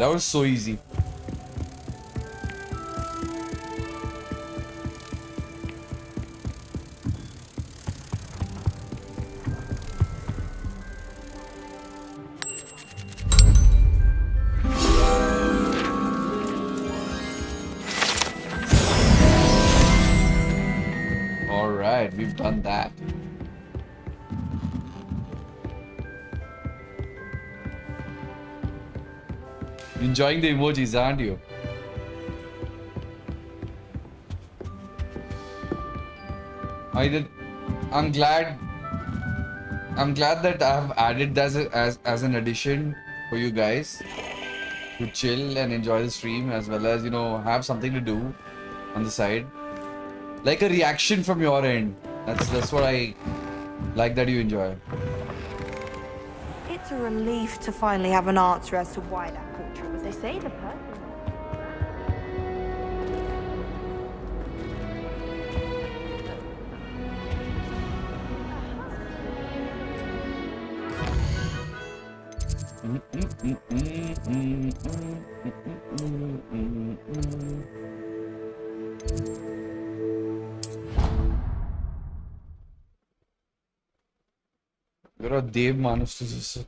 That was so easy. All right, we've done that. Enjoying the emojis, aren't you? I'm glad that I've added that as an addition for you guys to chill and enjoy the stream, as well as, you know, have something to do on the side, like a reaction from your end. That's what I like that you enjoy. It's a relief to finally have an answer as to why that portrait was. They say the person. You're a Dev Manus to this.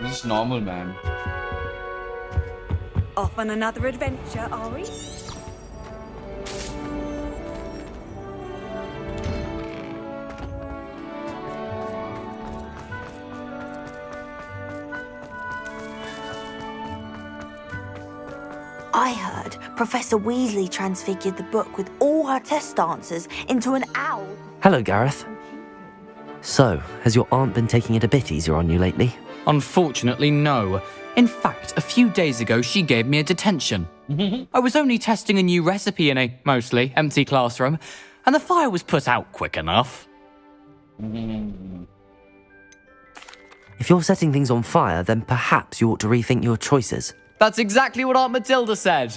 Just normal, man. Off on another adventure, are we? I heard Professor Weasley transfigured the book with all her test answers into an owl. Hello, Gareth. So, has your aunt been taking it a bit easier on you lately? Unfortunately, no. In fact, a few days ago, she gave me a detention. I was only testing a new recipe in a mostly empty classroom, and the fire was put out quick enough. If you're setting things on fire, then perhaps you ought to rethink your choices. That's exactly what Aunt Matilda said.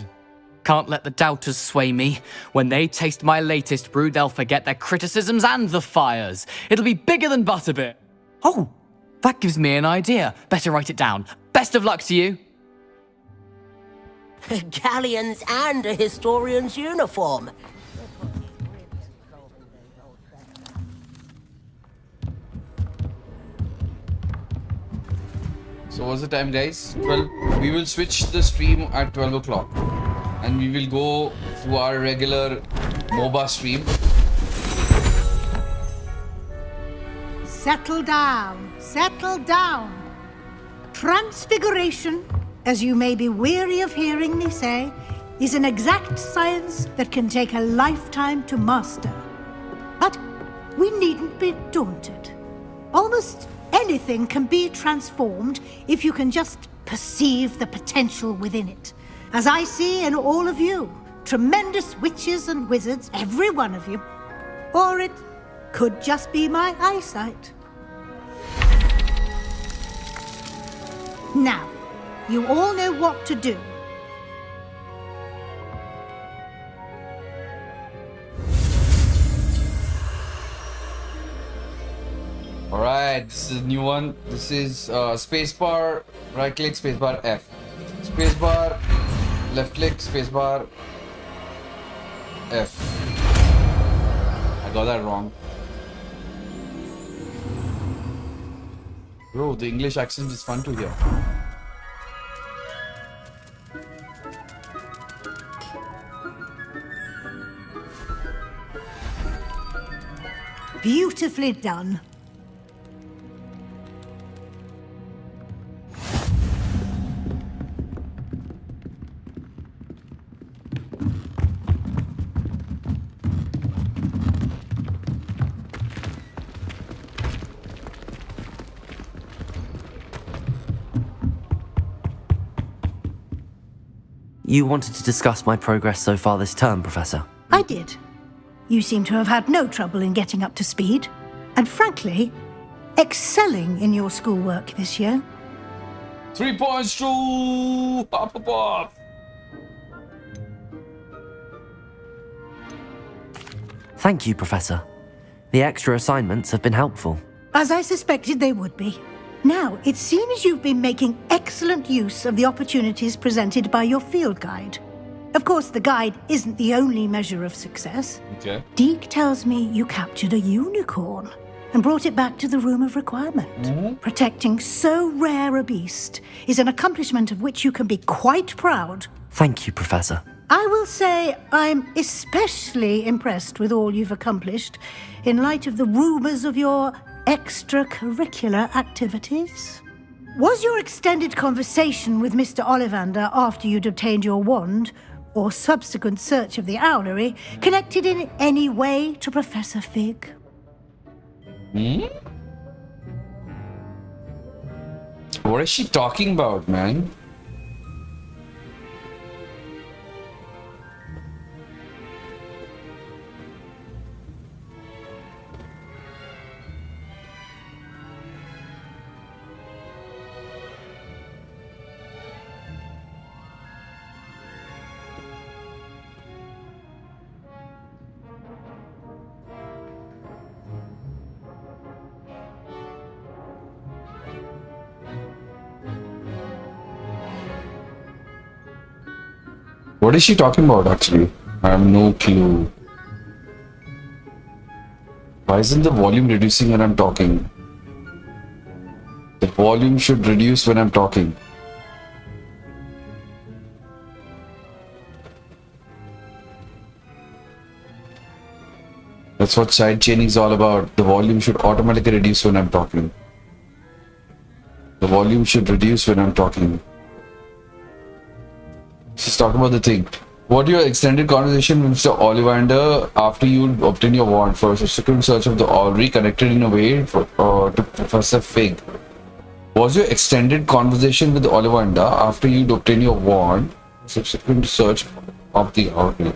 Can't let the doubters sway me. When they taste my latest brew, they'll forget their criticisms and the fires. It'll be bigger than Butterbit. Oh, that gives me an idea. Better write it down. Best of luck to you. Galleons and a historian's uniform. So what's the time, guys? 12. We will switch the stream at 12 o'clock. And we will go to our regular MOBA stream. Settle down, settle down. Transfiguration, as you may be weary of hearing me say, is an exact science that can take a lifetime to master. But we needn't be daunted. Almost anything can be transformed if you can just perceive the potential within it. As I see in all of you, tremendous witches and wizards, every one of you. Or it could just be my eyesight. Now, you all know what to do. Alright, this is a new one. This is spacebar, right click, spacebar F. Spacebar, left click, spacebar F. I got that wrong. Bro, the English accent is fun to hear. Beautifully done. You wanted to discuss my progress so far this term, Professor? I did. You seem to have had no trouble in getting up to speed. And frankly, excelling in your schoolwork this year. 3 points to Pop. Thank you, Professor. The extra assignments have been helpful. As I suspected they would be. Now, it seems you've been making excellent use of the opportunities presented by your field guide. Of course, the guide isn't the only measure of success. Okay. Deke tells me you captured a unicorn and brought it back to the Room of Requirement. Protecting so rare a beast is an accomplishment of which you can be quite proud. Thank you, Professor. I will say I'm especially impressed with all you've accomplished in light of the rumours of your extracurricular activities. Was your extended conversation with Mr. Ollivander after you'd obtained your wand, or subsequent search of the owlery, connected in any way to Professor Fig? What is she talking about, man? What is she talking about, actually? I have no clue. Why isn't the volume reducing when I'm talking? The volume should reduce when I'm talking. That's what side chaining is all about. The volume should automatically reduce when I'm talking. The volume should reduce when I'm talking. She's talking about the thing. What your extended conversation with Mr. Ollivander after you obtain your wand for subsequent search of the owlery connected in a way to Professor Fig? Was your extended conversation with Ollivander after you'd obtain your wand subsequent search of the owlery?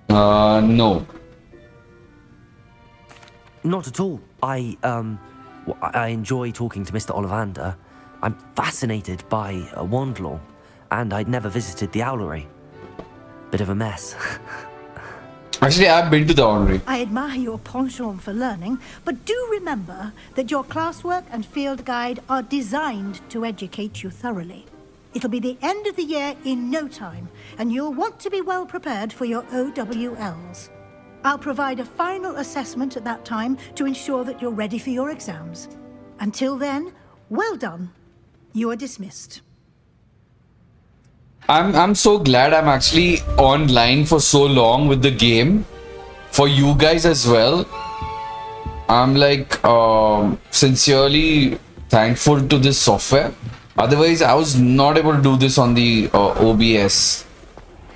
No. Not at all. I enjoy talking to Mr. Ollivander. I'm fascinated by wand lore, and I'd never visited the owlery. Bit of a mess. Actually, I've been to the owlery. I admire your penchant for learning, but do remember that your classwork and field guide are designed to educate you thoroughly. It'll be the end of the year in no time, and you'll want to be well prepared for your OWLs. I'll provide a final assessment at that time to ensure that you're ready for your exams. Until then, well done. You are dismissed. I'm so glad I'm actually online for so long with the game. For you guys as well. I'm like sincerely thankful to this software. Otherwise, I was not able to do this on the OBS.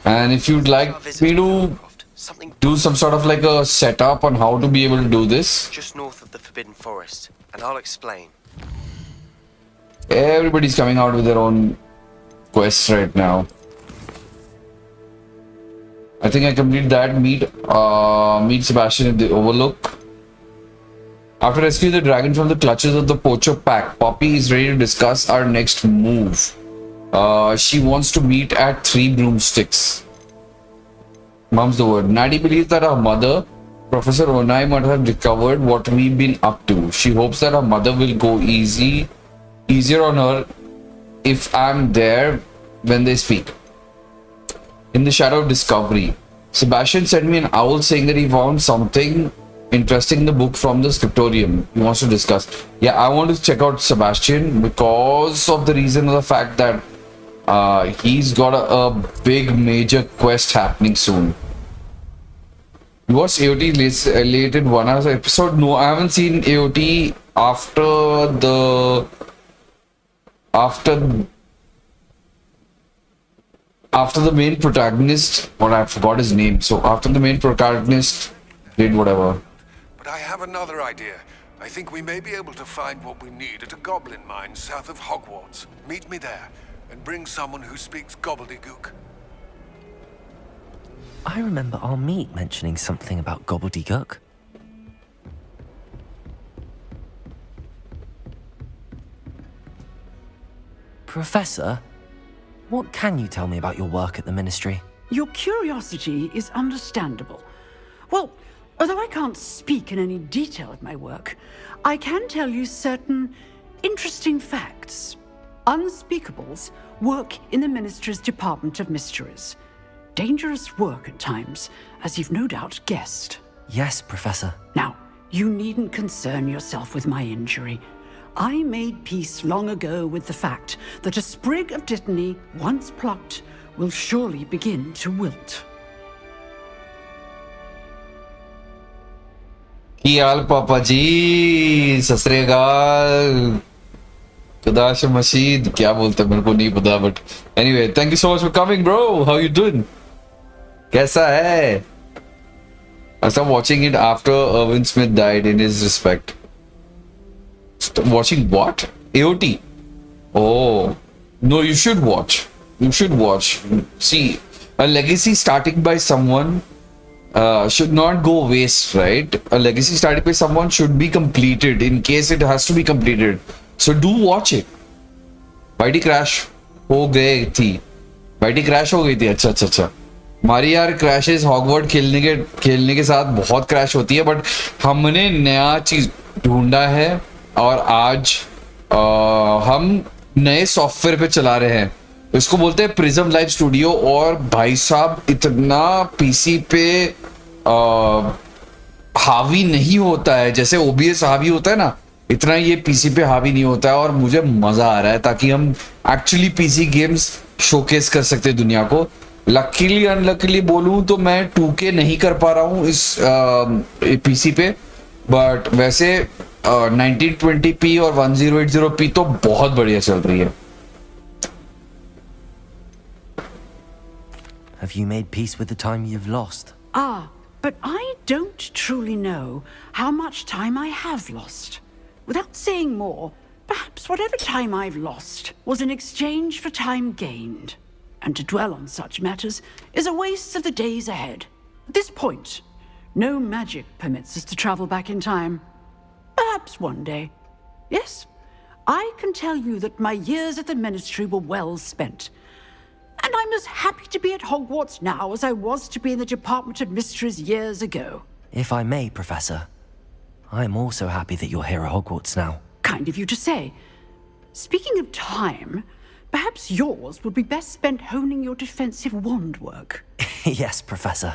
And if you'd like me to do some sort of like a setup on how to be able to do this, just north of the Forbidden Forest, and I'll explain. Everybody's coming out with their own quests right now. I think I completed that. Meet Sebastian in the Overlook. After rescuing the dragon from the clutches of the poacher pack, Poppy is ready to discuss our next move. She wants to meet at 3 broomsticks. Mum's the word. Natty believes that her mother, Professor Onai, might have recovered what we've been up to. She hopes that her mother will go easier on her if I'm there when they speak. In the shadow of discovery, Sebastian sent me an owl saying that he found something interesting in the book from the scriptorium. He wants to discuss. Yeah, I want to check out Sebastian because of the reason of the fact that he's got a big major quest happening soon. You watched AOT late in 1 hour episode? No, I haven't seen AOT after the main protagonist, or I forgot his name. So after the main protagonist did whatever. But I have another idea. I think we may be able to find what we need at a goblin mine south of Hogwarts. Meet me there, and bring someone who speaks gobbledygook. I remember our meet mentioning something about gobbledygook. Professor, what can you tell me about your work at the Ministry? Your curiosity is understandable. Well, although I can't speak in any detail of my work, I can tell you certain interesting facts. Unspeakables work in the Ministry's Department of Mysteries. Dangerous work at times, as you've no doubt guessed. Yes, Professor. Now, you needn't concern yourself with my injury. I made peace long ago with the fact that a sprig of dittany, once plucked, will surely begin to wilt. की हाल पापा जी, सत श्री अकाल, खुदाश मशीद, क्या बोलते हैं मेरे को नहीं पता, but anyway, thank you so much for coming, bro. How you doing? कैसा है? I stopped watching it after Irvin Smith died in his respect. Watching what? AOT? Oh, no, you should watch. You should watch. See, a legacy starting by someone should not go waste, right? A legacy started by someone should be completed in case it has to be completed. So do watch it. YT crash हो गई थी. YT crash हो गई थी. अच्छा अच्छा अच्छा. हमारी यार क्रैशेस हॉगवर्ड खेलने के साथ बहुत क्रैश होती है, बट हमने नया चीज ढूंढा है और आज हम नए सॉफ्टवेयर पे चला रहे हैं. इसको बोलते हैं प्रिज्म लाइव स्टूडियो. और भाई साहब इतना पीसी पे हावी नहीं होता है जैसे ओबीएस हावी होता है ना, इतना ये पीसी पे हावी नहीं होता है. और मुझे मजा आ रहा है ताकि हम एक्चुअली पीसी गेम्स शोकेस कर सकते हैं दुनिया को. लकीली अनलकीली बोलूं तो मैं 2K नहीं कर पा रहा हूं इस पीसी पे, बट वैसे 1920p और 1080p तो बहुत बढ़िया चल रही है. Have you made peace with the time you've lost? Ah, but I don't truly know how much time I have lost. Without saying more, perhaps whatever time I've lost was in exchange for time gained. And to dwell on such matters is a waste of the days ahead. At this point, no magic permits us to travel back in time. Perhaps one day. Yes, I can tell you that my years at the Ministry were well spent. And I'm as happy to be at Hogwarts now as I was to be in the Department of Mysteries years ago. If I may, Professor, I'm also happy that you're here at Hogwarts now. Kind of you to say. Speaking of time, Perhaps yours would be best spent honing your defensive wand work. Yes, Professor.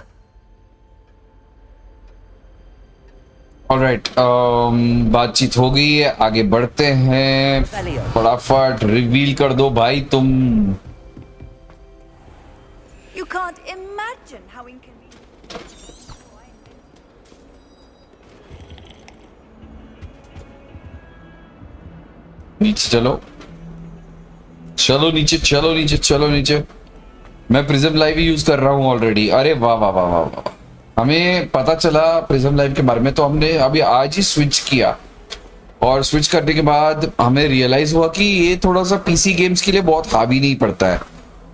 Alright बातचीत हो गई है, आगे बढ़ते हैं। फटाफट reveal कर दो भाई तुम। You can't imagine how inconvenient. नीचे चलो, चलो नीचे, चलो नीचे, चलो नीचे। मैं प्रिज्म लाइव ही यूज कर रहा हूँ ऑलरेडी। अरे वाह वाह वाह वाह वाह, हमें पता चला प्रिज्म लाइव के बारे में, तो हमने अभी आज ही स्विच किया, और स्विच करने के बाद हमें रियलाइज हुआ कि ये थोड़ा सा पीसी गेम्स के लिए बहुत हावी नहीं पड़ता है,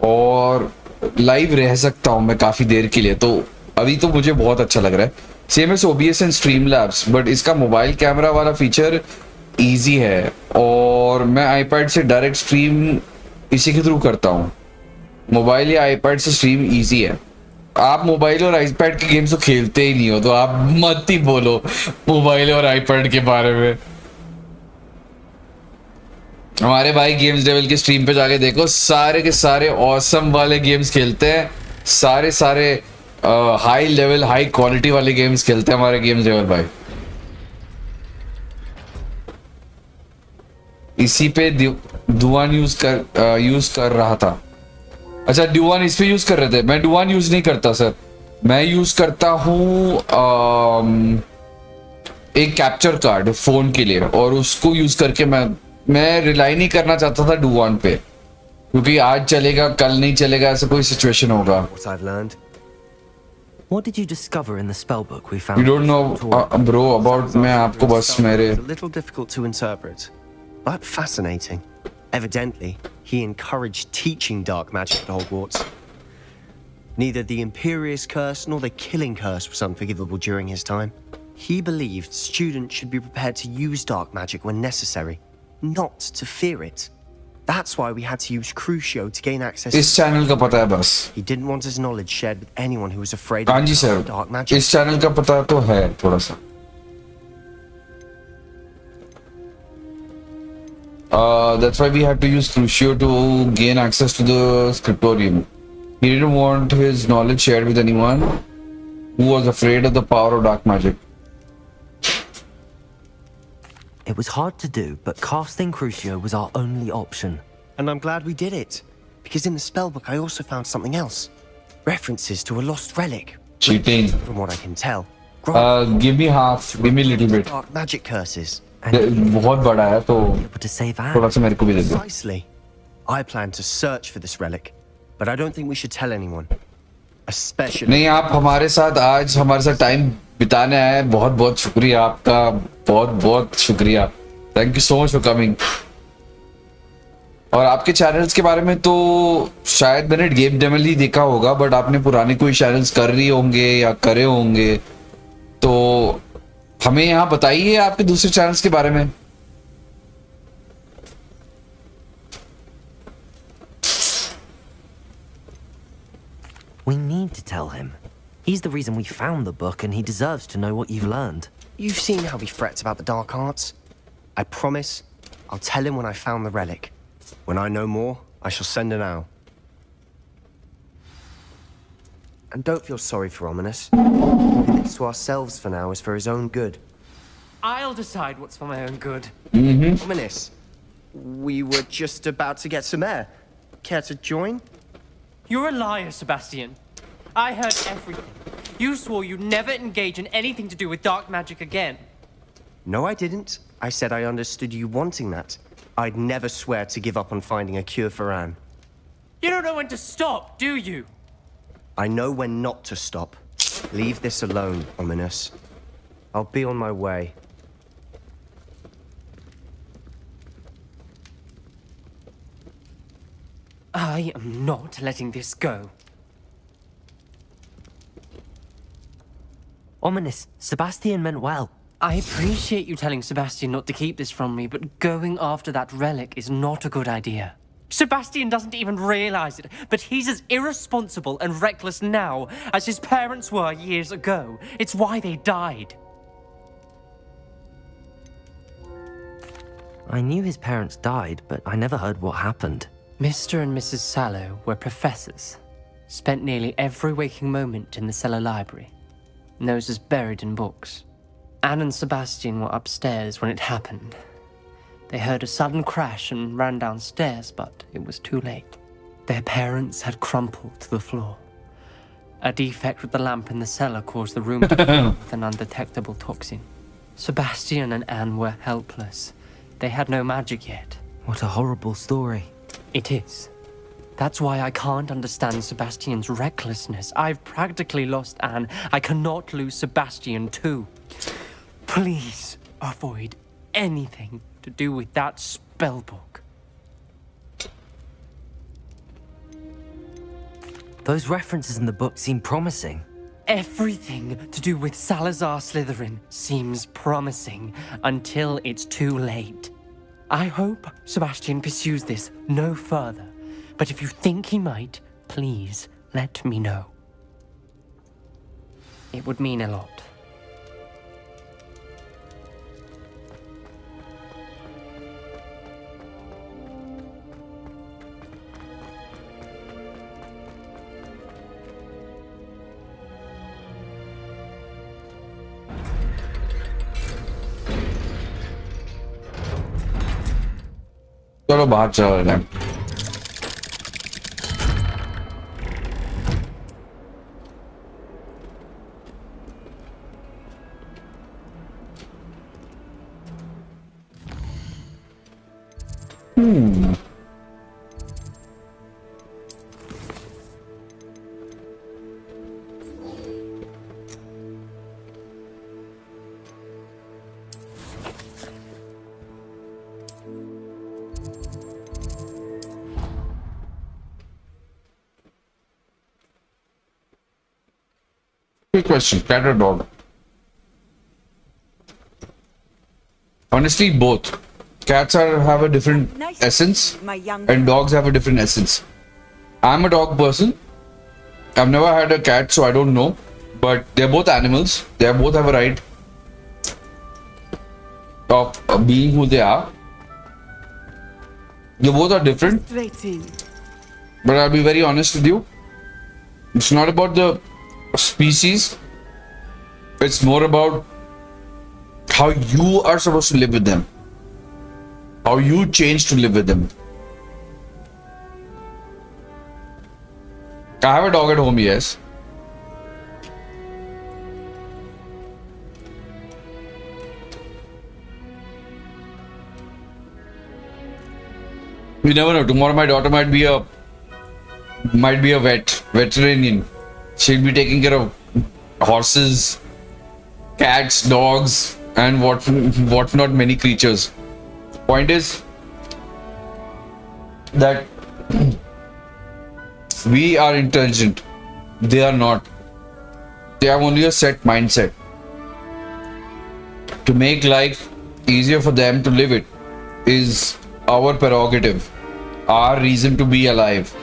और लाइव रह सकता हूँ मैं काफी देर के लिए। तो अभी तो मुझे बहुत अच्छा लग रहा है। Same S OBS and stream labs, but इसका मोबाइल कैमरा वाला फीचर इजी है, और मैं आईपैड से डायरेक्ट स्ट्रीम इसी के थ्रू करता हूँ। मोबाइल या आईपैड से स्ट्रीम इजी है। आप मोबाइल और आईपैड के गेम्स तो खेलते ही नहीं हो, तो आप मत ही बोलो मोबाइल और आईपैड के बारे में। हमारे भाई गेम्स डेवल के स्ट्रीम पे जाके देखो, सारे के सारे ऑसम वाले गेम्स खेलते हैं, सारे सारे हाई लेवल हाई क्वालिटी वाले गेम्स खेलते हैं हमारे गेम्स डेवल भाई। इसी पे डुआन यूज कर रहा था। अच्छा, डुआन इस पे यूज कर रहे थे। मैं डुआन यूज नहीं करता सर, मैं यूज करता हूँ एक कैप्चर कार्ड फोन के लिए, और उसको यूज करके मैं रिलाई नहीं करना चाहता था डुआन पे, क्योंकि आज चलेगा कल नहीं चलेगा, ऐसा कोई सिचुएशन होगा। What I've learned. What did you discover in the spell book we found? You don't know, bro, about मैं आपको बस मेरे। A little difficult to interpret, but fascinating. Evidently, he encouraged teaching dark magic at Hogwarts. Neither the Imperious Curse nor the Killing Curse was unforgivable during his time. He believed students should be prepared to use dark magic when necessary, not to fear it. That's why we had to use Crucio to gain access. इस channel का पता है बस। He didn't want his knowledge shared with anyone who was afraid हाँ जी of sir, dark magic. इस channel का पता तो है थोड़ा सा। That's why we had to use Crucio to gain access to the scriptorium. He didn't want his knowledge shared with anyone who was afraid of the power of dark magic. It was hard to do, but casting Crucio was our only option. And I'm glad we did it, because in the spellbook I also found something else. References to a lost relic. Cheating. From what I can tell. Give me half, give me a little bit. Dark magic curses. बहुत बड़ा है तो थोड़ा सा मेरे को भी दे दो। Precisely. I plan to search for this relic, but I don't think we should tell anyone. Especially. नहीं, आप हमारे साथ आज हमारे साथ टाइम बिताने आए, बहुत बहुत शुक्रिया आपका, बहुत बहुत शुक्रिया। Thank you so much for coming. और आपके चैनल्स के बारे में तो शायद मैंने गेम डेमल ही देखा होगा, बट आपने पुराने कोई चैनल्स कर रही होंगे या करे होंगे, तो हमें यहाँ बताइए आपके दूसरे चैनल्स के बारे में। We need to tell him. He's the reason we found the book, and he deserves to know what you've learned. You've seen how he frets about the dark arts. I promise I'll tell him when I found the relic. When I know more, I shall send an owl. And don't feel sorry for Ominous. Keeping this to ourselves for now is for his own good. I'll decide what's for my own good. Ominous, we were just about to get some air. Care to join? You're a liar, Sebastian. I heard everything. You swore you'd never engage in anything to do with dark magic again. No, I didn't. I said I understood you wanting that. I'd never swear to give up on finding a cure for Anne. You don't know when to stop, do you? I know when not to stop. Leave this alone, Ominous. I'll be on my way. I am not letting this go. Ominous, Sebastian meant well. I appreciate you telling Sebastian not to keep this from me, but going after that relic is not a good idea. Sebastian doesn't even realize it, but he's as irresponsible and reckless now as his parents were years ago. It's why they died. I knew his parents died, but I never heard what happened. Mr. and Mrs. Sallow were professors. Spent nearly every waking moment in the cellar library. Noses buried in books. Anne and Sebastian were upstairs when it happened. They heard a sudden crash and ran downstairs, but it was too late. Their parents had crumpled to the floor. A defect with the lamp in the cellar caused the room to fill with an undetectable toxin. Sebastian and Anne were helpless. They had no magic yet. What a horrible story. It is. That's why I can't understand Sebastian's recklessness. I've practically lost Anne. I cannot lose Sebastian too. Please avoid anything to do with that spellbook. Those references in the book seem promising. Everything to do with Salazar Slytherin seems promising until it's too late. I hope Sebastian pursues this no further, but if you think he might, please let me know. It would mean a lot. चलो बाहर चल रहे हैं. Quick question, cat or dog? Honestly, both. Cats have a different essence and dogs have a different essence. I'm a dog person. I've never had a cat, so I don't know. But they're both animals. They both have a right of being who they are. They both are different. But I'll be very honest with you. It's not about the species. It's more about how you are supposed to live with them. How you change to live with them. I have a dog at home, yes. You never know. Tomorrow my daughter might be a veterinarian. She'll be taking care of horses, cats, dogs, and what not many creatures. Point is that we are intelligent. They are not. They have only a set mindset. To make life easier for them to live it is our prerogative, our reason to be alive.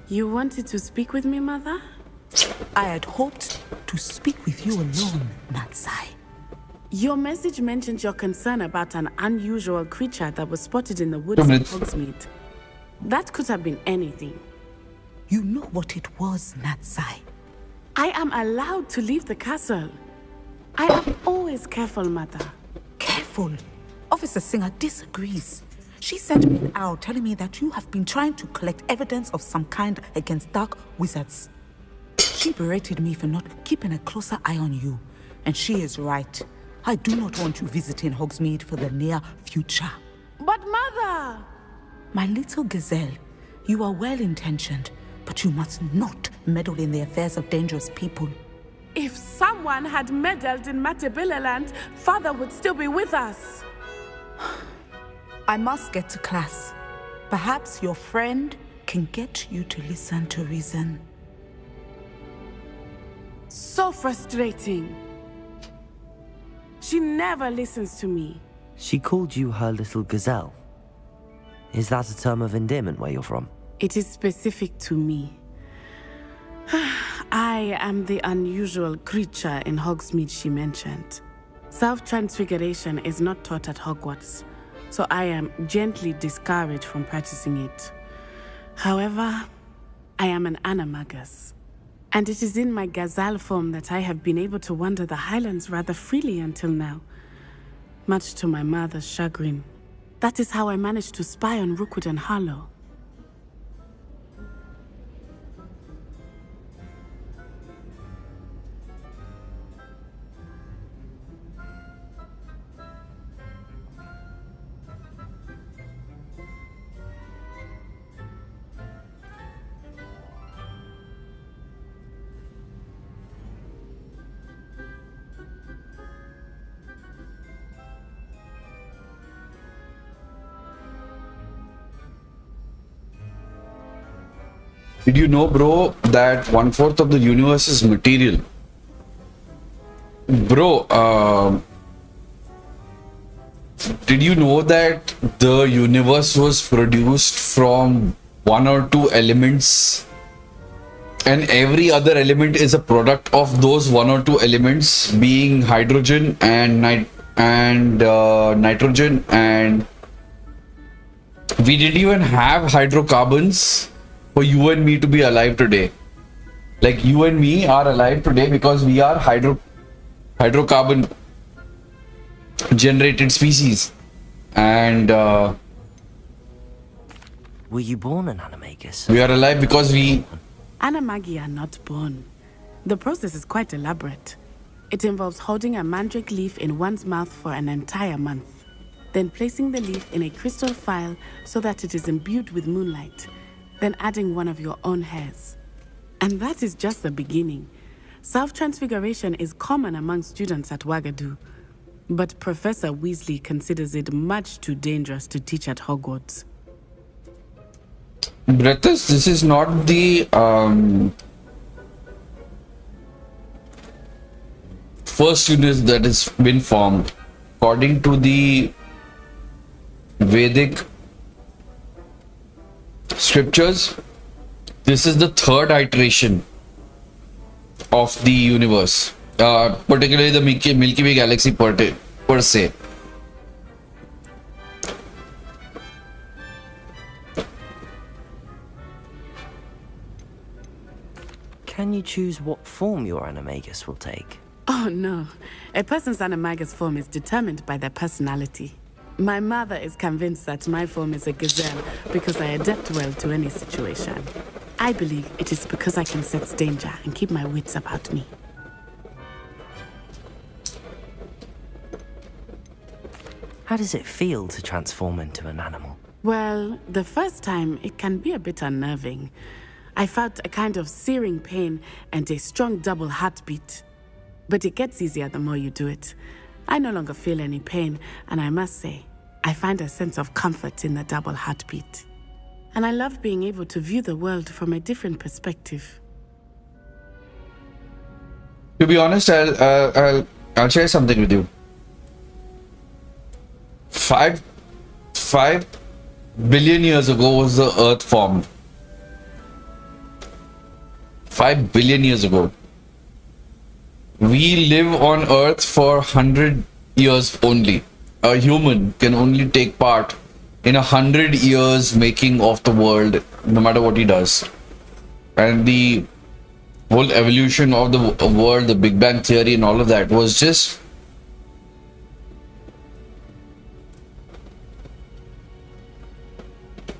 You wanted to speak with me, Mother? I had hoped to speak with you alone, Natsai. Your message mentioned your concern about an unusual creature that was spotted in the woods of Hogsmeade. That could have been anything. You know what it was, Natsai. I am allowed to leave the castle. I am always careful, Mother. Careful? Officer Singer disagrees. She sent me out telling me that you have been trying to collect evidence of some kind against dark wizards. She berated me for not keeping a closer eye on you. And she is right. I do not want you visiting Hogsmeade for the near future. But Mother! My little gazelle, you are well-intentioned, but you must not meddle in the affairs of dangerous people. If someone had meddled in Matabeleland, Father would still be with us. I must get to class. Perhaps your friend can get you to listen to reason. So frustrating. She never listens to me. She called you her little gazelle. Is that a term of endearment where you're from? It is specific to me. I am the unusual creature in Hogsmeade she mentioned. Self-transfiguration is not taught at Hogwarts, so I am gently discouraged from practicing it. However, I am an animagus, and it is in my gazelle form that I have been able to wander the Highlands rather freely until now, much to my mother's chagrin. That is how I managed to spy on Rookwood and Harlow. Did you know, bro, that 1/4 of the universe is material? Bro, did you know that the universe was produced from 1 or 2 elements, and every other element is a product of those 1 or 2 elements, being hydrogen and nitrogen, and we didn't even have hydrocarbons for you and me to be alive today. Like, you and me are alive today because we are hydrocarbon generated species. And were you born an animagus? We are alive because we... Animagi are not born. The process is quite elaborate. It involves holding a mandrake leaf in one's mouth for an entire month, then placing the leaf in a crystal phial so that it is imbued with moonlight, then adding one of your own hairs. And that is just the beginning. Self-transfiguration is common among students at Wagadu, but Professor Weasley considers it much too dangerous to teach at Hogwarts. Breathus, this is not the first unit that has been formed. According to the Vedic scriptures, this is the 3rd iteration of the universe, particularly the Milky Way galaxy per se. Can you choose what form your animagus will take? Oh no, a person's animagus form is determined by their personality. My mother is convinced that my form is a gazelle because I adapt well to any situation. I believe it is because I can sense danger and keep my wits about me. How does it feel to transform into an animal? Well, the first time it can be a bit unnerving. I felt a kind of searing pain and a strong double heartbeat. But it gets easier the more you do it. I no longer feel any pain, and I must say, I find a sense of comfort in the double heartbeat. And I love being able to view the world from a different perspective. To be honest, I'll share something with you. 5 billion years ago was the Earth formed. 5 billion years ago. We live on Earth for 100 years only. A human can only take part in 100 years making of the world, no matter what he does. And the whole evolution of the world, the Big Bang Theory and all of that was just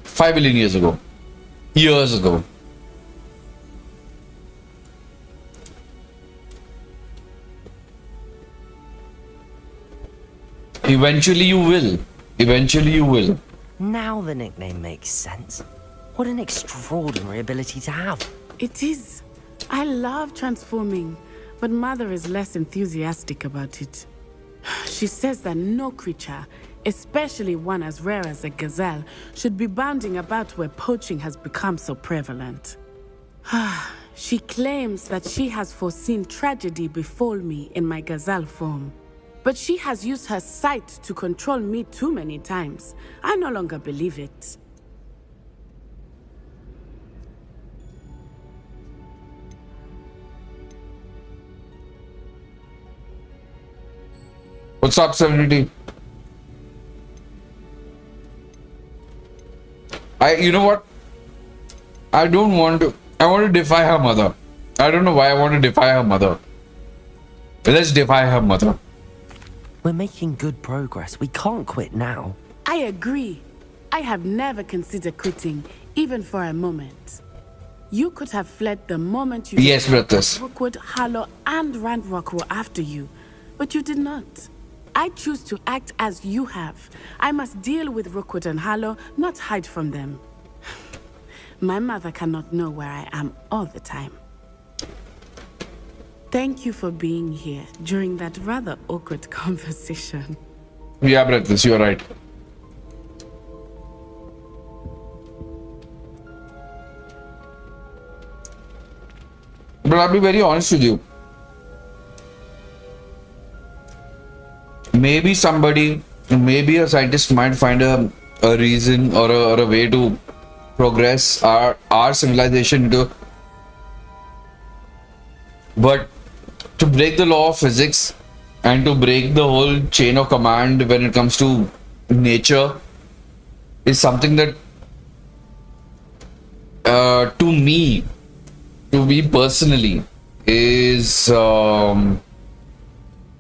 $5 billion years ago. Years ago. Eventually you will. Eventually you will. Now the nickname makes sense. What an extraordinary ability to have. It is. I love transforming, but Mother is less enthusiastic about it. She says that no creature, especially one as rare as a gazelle, should be bounding about where poaching has become so prevalent. She claims that she has foreseen tragedy befall me in my gazelle form. But she has used her sight to control me too many times. I no longer believe it. What's up, 70? You know what? I don't want to. I want to defy her mother. I don't know why I want to defy her mother. Let's defy her mother. We're making good progress. We can't quit now. I agree. I have never considered quitting, even for a moment. You could have fled the moment you... Yes, brothers. Rookwood, Harlow, and Randrock were after you, but you did not. I choose to act as you have. I must deal with Rookwood and Harlow, not hide from them. My mother cannot know where I am all the time. Thank you for being here during that rather awkward conversation. Yeah, brothers, you're right. But I'll be very honest with you. Maybe somebody, maybe a scientist might find a reason or a way to progress our civilization into. But to break the law of physics and to break the whole chain of command when it comes to nature is something that to me personally is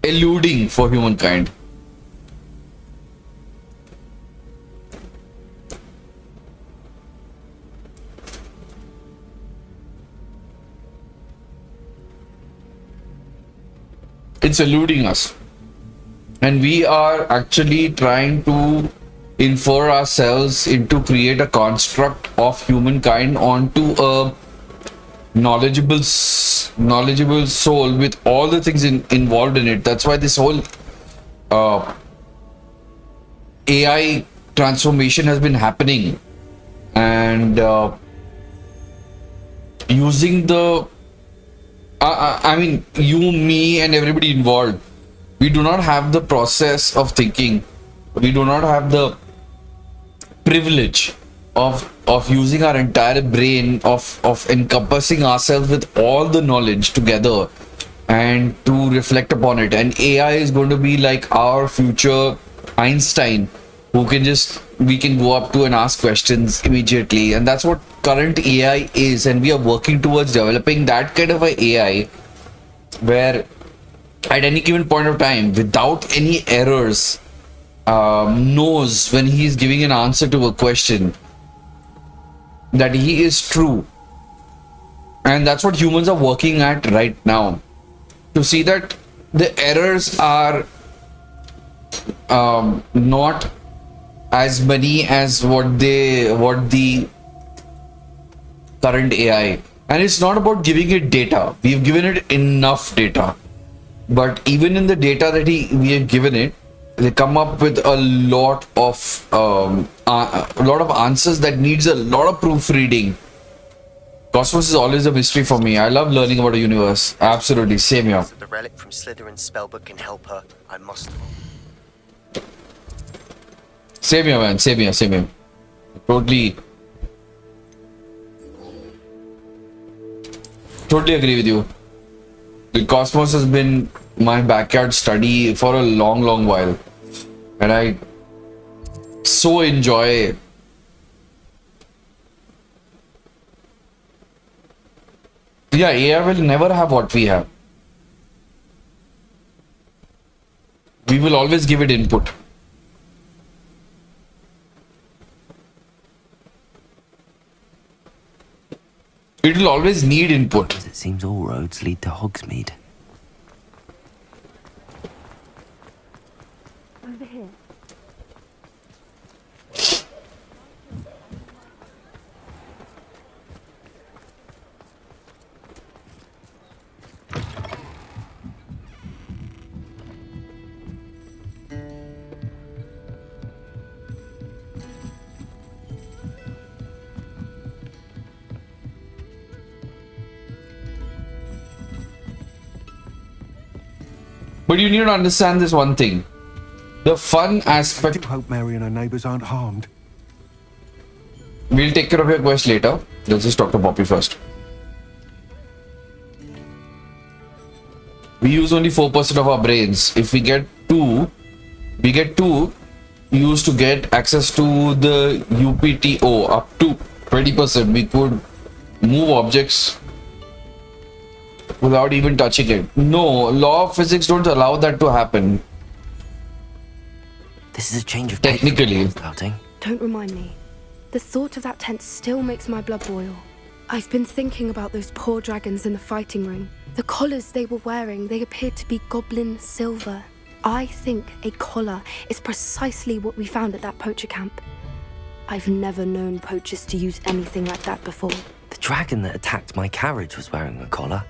eluding for humankind. It's eluding us, and we are actually trying to infer ourselves into create a construct of humankind onto a knowledgeable soul with all the things involved in it. That's why this whole AI transformation has been happening, and using the I mean, you, me, and everybody involved, we do not have the process of thinking. We do not have the privilege of using our entire brain, of encompassing ourselves with all the knowledge together and to reflect upon it. And AI is going to be like our future Einstein, who can we can go up to and ask questions immediately. And that's what current AI is, and we are working towards developing that kind of a AI where at any given point of time, without any errors, knows when he is giving an answer to a question that he is true. And that's what humans are working at right now, to see that the errors are not as many as what the current AI. And it's not about giving it data. We've given it enough data, but even in the data that we have given it, they come up with a lot of answers that needs a lot of proofreading. Cosmos is always a mystery for me. I love learning about a universe. Absolutely, same here. The relic from Slytherin's spellbook can help her. I must. Same here, man. Same here. Totally agree with you. The Cosmos has been my backyard study for a long while, and I so enjoy. Yeah, AI will never have what we have. We will always give it input. It will always need input. It seems all roads lead to Hogsmeade. Over here. But you need to understand this one thing. The fun aspect... I hope Mary and her neighbours aren't harmed. We'll take care of your quest later. Let's just talk to Poppy first. We use only 4% of our brains. If we get 2, we get 2, we used to get access to the UPTO up to 20%. We could move objects without even touching it. No, law of physics don't allow that to happen. This is a change of technically. Don't remind me. The thought of that tent still makes my blood boil. I've been thinking about those poor dragons in the fighting ring. The collars they were wearing, they appeared to be goblin silver. I think a collar is precisely what we found at that poacher camp. I've never known poachers to use anything like that before. The dragon that attacked my carriage was wearing a collar,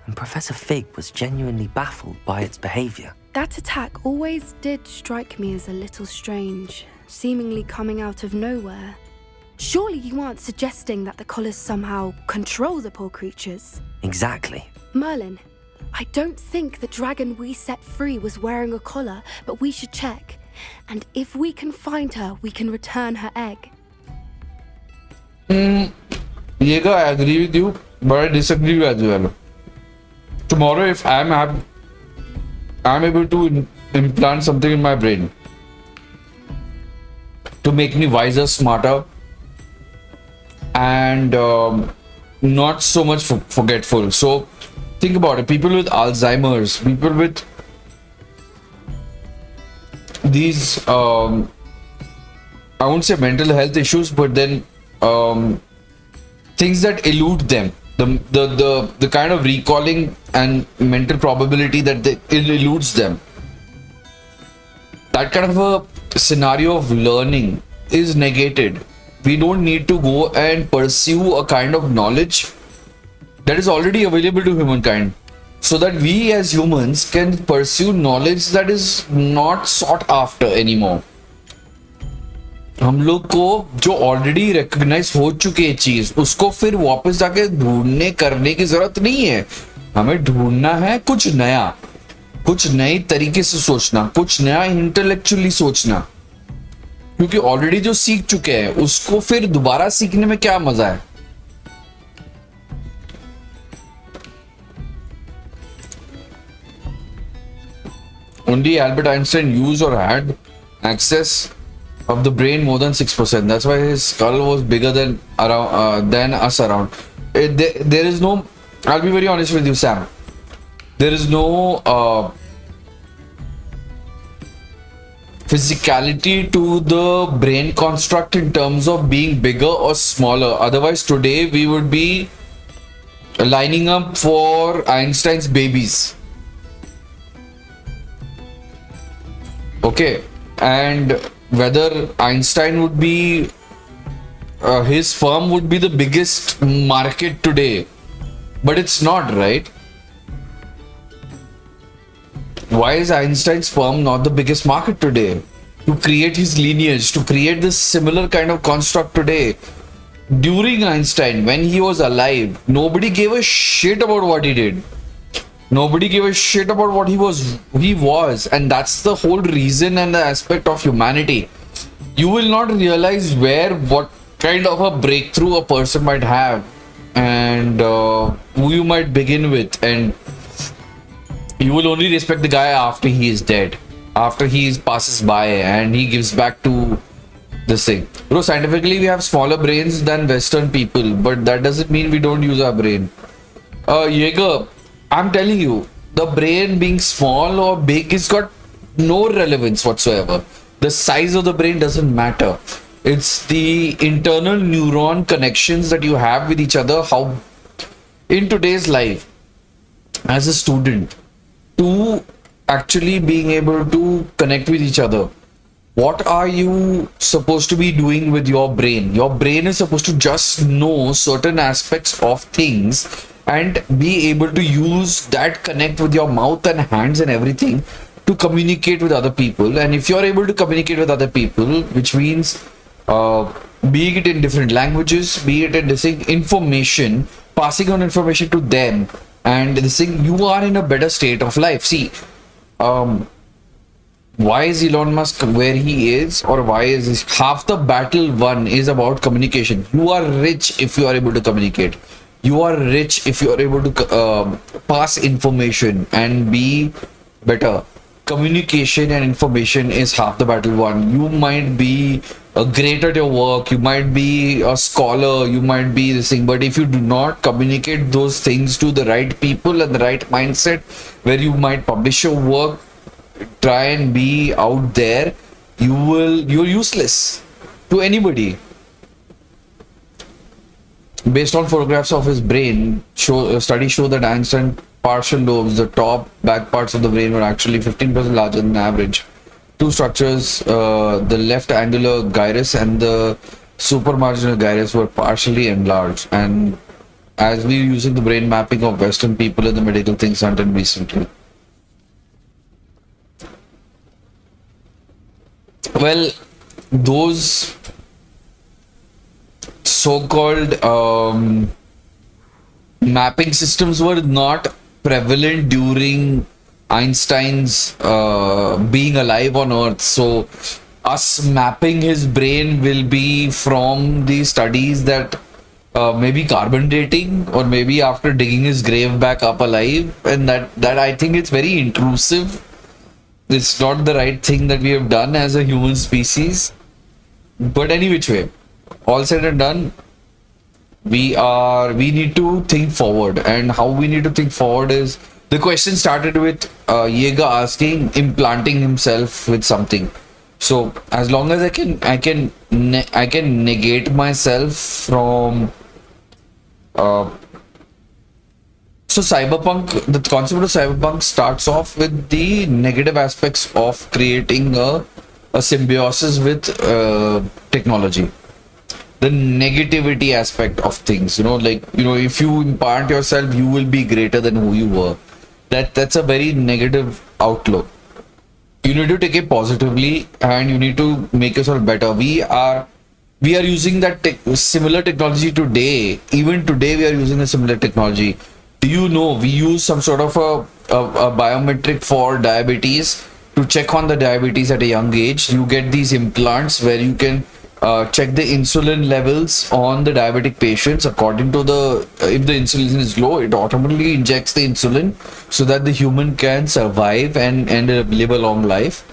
and Professor Fig was genuinely baffled by its behavior. That attack always did strike me as a little strange, seemingly coming out of nowhere. Surely you aren't suggesting that the collars somehow control the poor creatures? Exactly. Merlin, I don't think the dragon we set free was wearing a collar, but we should check. And if we can find her, we can return her egg. Diego, I agree with you, but I disagree as well. Tomorrow, if I'm able to implant something in my brain to make me wiser, smarter, and not so much forgetful. So think about it. People with Alzheimer's, people with these I won't say mental health issues, but then things that elude them, the kind of recalling and mental probability that it eludes them, that kind of a scenario of learning is negated. We don't need to go and pursue a kind of knowledge that is already available to humankind, so that we as humans can pursue knowledge that is not sought after anymore. हम लोग को जो already recognise हो चुकी है चीज, उसको फिर वापस जाके ढूंढने करने की जरूरत नहीं है. हमें ढूंढना है कुछ नया, कुछ नए तरीके से सोचना, कुछ नया इंटेलेक्चुअली सोचना, क्योंकि ऑलरेडी जो सीख चुके हैं उसको फिर दोबारा सीखने में क्या मजा है. Only Albert Einstein used or had access of the brain more than 6%. That's why his skull was bigger than us around. There is no. I'll be very honest with you, Sam. There is no physicality to the brain construct in terms of being bigger or smaller. Otherwise, today we would be lining up for Einstein's babies. Okay, and whether Einstein would be, his firm would be the biggest market today, but it's not, right? Why is Einstein's firm not the biggest market today? To create his lineage, to create this similar kind of construct today. During Einstein, when he was alive, nobody gave a shit about what he did. Nobody gave a shit about what he was, and that's the whole reason and the aspect of humanity. You will not realize what kind of a breakthrough a person might have, and who you might begin with, and you will only respect the guy after he is dead, after he passes by and he gives back to this thing. Bro, scientifically we have smaller brains than Western people, but that doesn't mean we don't use our brain. Jaeger, I'm telling you, the brain being small or big has got no relevance whatsoever. The size of the brain doesn't matter. It's the internal neuron connections that you have with each other. How in today's life, as a student, to actually being able to connect with each other, what are you supposed to be doing with your brain? Your brain is supposed to just know certain aspects of things and be able to use that connect with your mouth and hands and everything to communicate with other people. And if you're able to communicate with other people, which means be it in different languages, be it in this information, passing on information to them, and this thing, you are in a better state of life. See, why is Elon Musk where he is, or why is this? Half the battle won is about communication. You are rich if you are able to communicate. You are rich if you are able to pass information and be better. communication and information is half the battle won. You might be great at your work, you might be a scholar, you might be this thing, but if you do not communicate those things to the right people and the right mindset, where you might publish your work, try and be out there, you're useless to anybody. Based on photographs of his brain, studies show that Einstein's partial lobes, the top back parts of the brain, were actually 15% larger than average. Two structures, the left angular gyrus and the supramarginal gyrus, were partially enlarged. And as we're using the brain mapping of Western people in the medical things until recently. Well, those so-called mapping systems were not prevalent during Einstein's being alive on Earth. So us mapping his brain will be from the studies that maybe carbon dating, or maybe after digging his grave back up alive, and that I think it's very intrusive. It's not the right thing that we have done as a human species. But any which way, all said and done, we need to think forward. And how we need to think forward is, the question started with Jaeger asking, implanting himself with something. So as long as I can negate myself from so cyberpunk, the concept of cyberpunk starts off with the negative aspects of creating a symbiosis with technology. The negativity aspect of things, if you impart yourself, you will be greater than who you were. That's a very negative outlook. You need to take it positively, and you need to make yourself better. We are using that similar technology today. Even today, we are using a similar technology. Do you know we use some sort of a biometric for diabetes to check on the diabetes at a young age? You get these implants where you can check the insulin levels on the diabetic patients. According to if the insulin is low, it automatically injects the insulin so that the human can survive and live a long life.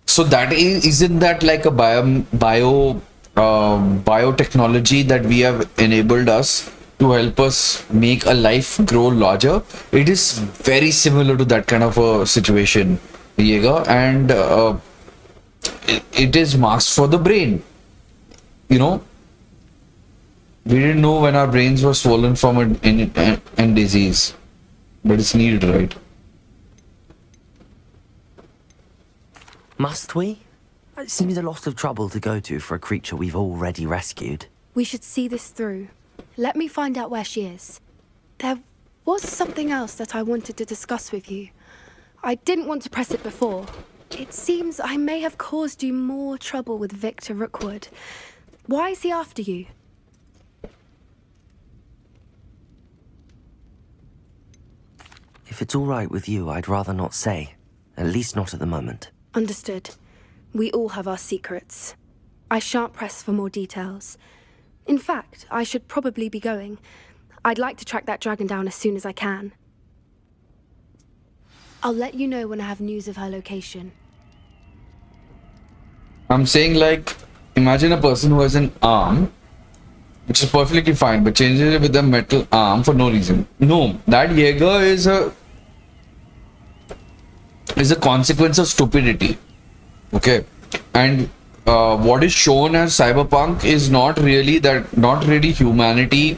So isn't that like a biotechnology that we have enabled us to help us make a life grow larger? It is very similar to that kind of a situation, Jaeger, and it is masked for the brain. We didn't know when our brains were swollen from a disease, but it's needed, right? Must we? It seems a lot of trouble to go to for a creature we've already rescued. We should see this through. Let me find out where she is. There was something else that I wanted to discuss with you. I didn't want to press it before. It seems I may have caused you more trouble with Victor Rookwood. Why is he after you? If it's all right with you, I'd rather not say. At least not at the moment. Understood. We all have our secrets. I shan't press for more details. In fact, I should probably be going. I'd like to track that dragon down as soon as I can. I'll let you know when I have news of her location. I'm saying, imagine a person who has an arm, which is perfectly fine, but changes it with a metal arm for no reason. No, that Jaeger is a consequence of stupidity. Okay, and what is shown as cyberpunk is not really humanity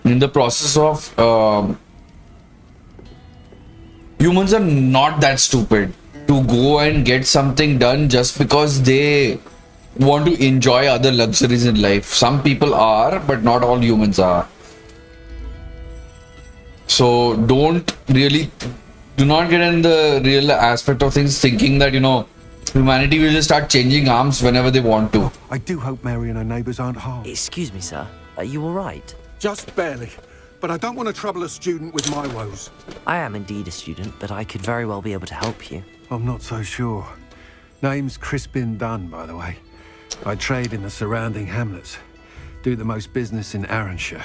in the process of humans are not that stupid to go and get something done just because they want to enjoy other luxuries in life. Some people are, but not all humans are. So do not get in the real aspect of things thinking that, humanity will just start changing arms whenever they want to. I do hope Mary and her neighbours aren't harmed. Excuse me, sir. Are you all right? Just barely. But I don't want to trouble a student with my woes. I am indeed a student, but I could very well be able to help you. I'm not so sure. Name's Crispin Dunn, by the way. I trade in the surrounding hamlets. Do the most business in Arranshire.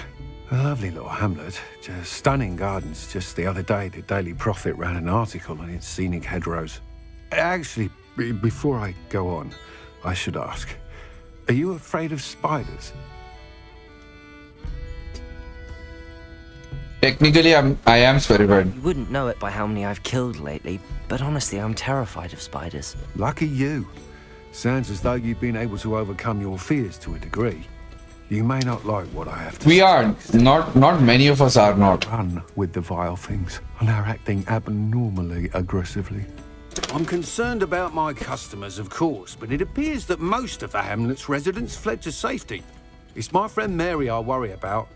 A lovely little hamlet, just stunning gardens. Just the other day, the Daily Prophet ran an article on its scenic hedgerows. Actually, before I go on, I should ask, are you afraid of spiders? Technically, I am terrified. You wouldn't know it by how many I've killed lately, but honestly, I'm terrified of spiders. Lucky you. Sounds as though you've been able to overcome your fears to a degree. You may not like what I have to say. We are. Not many of us are not. Run with the vile things and are acting abnormally aggressively. I'm concerned about my customers, of course, but it appears that most of the hamlet's residents fled to safety. It's my friend Mary I worry about.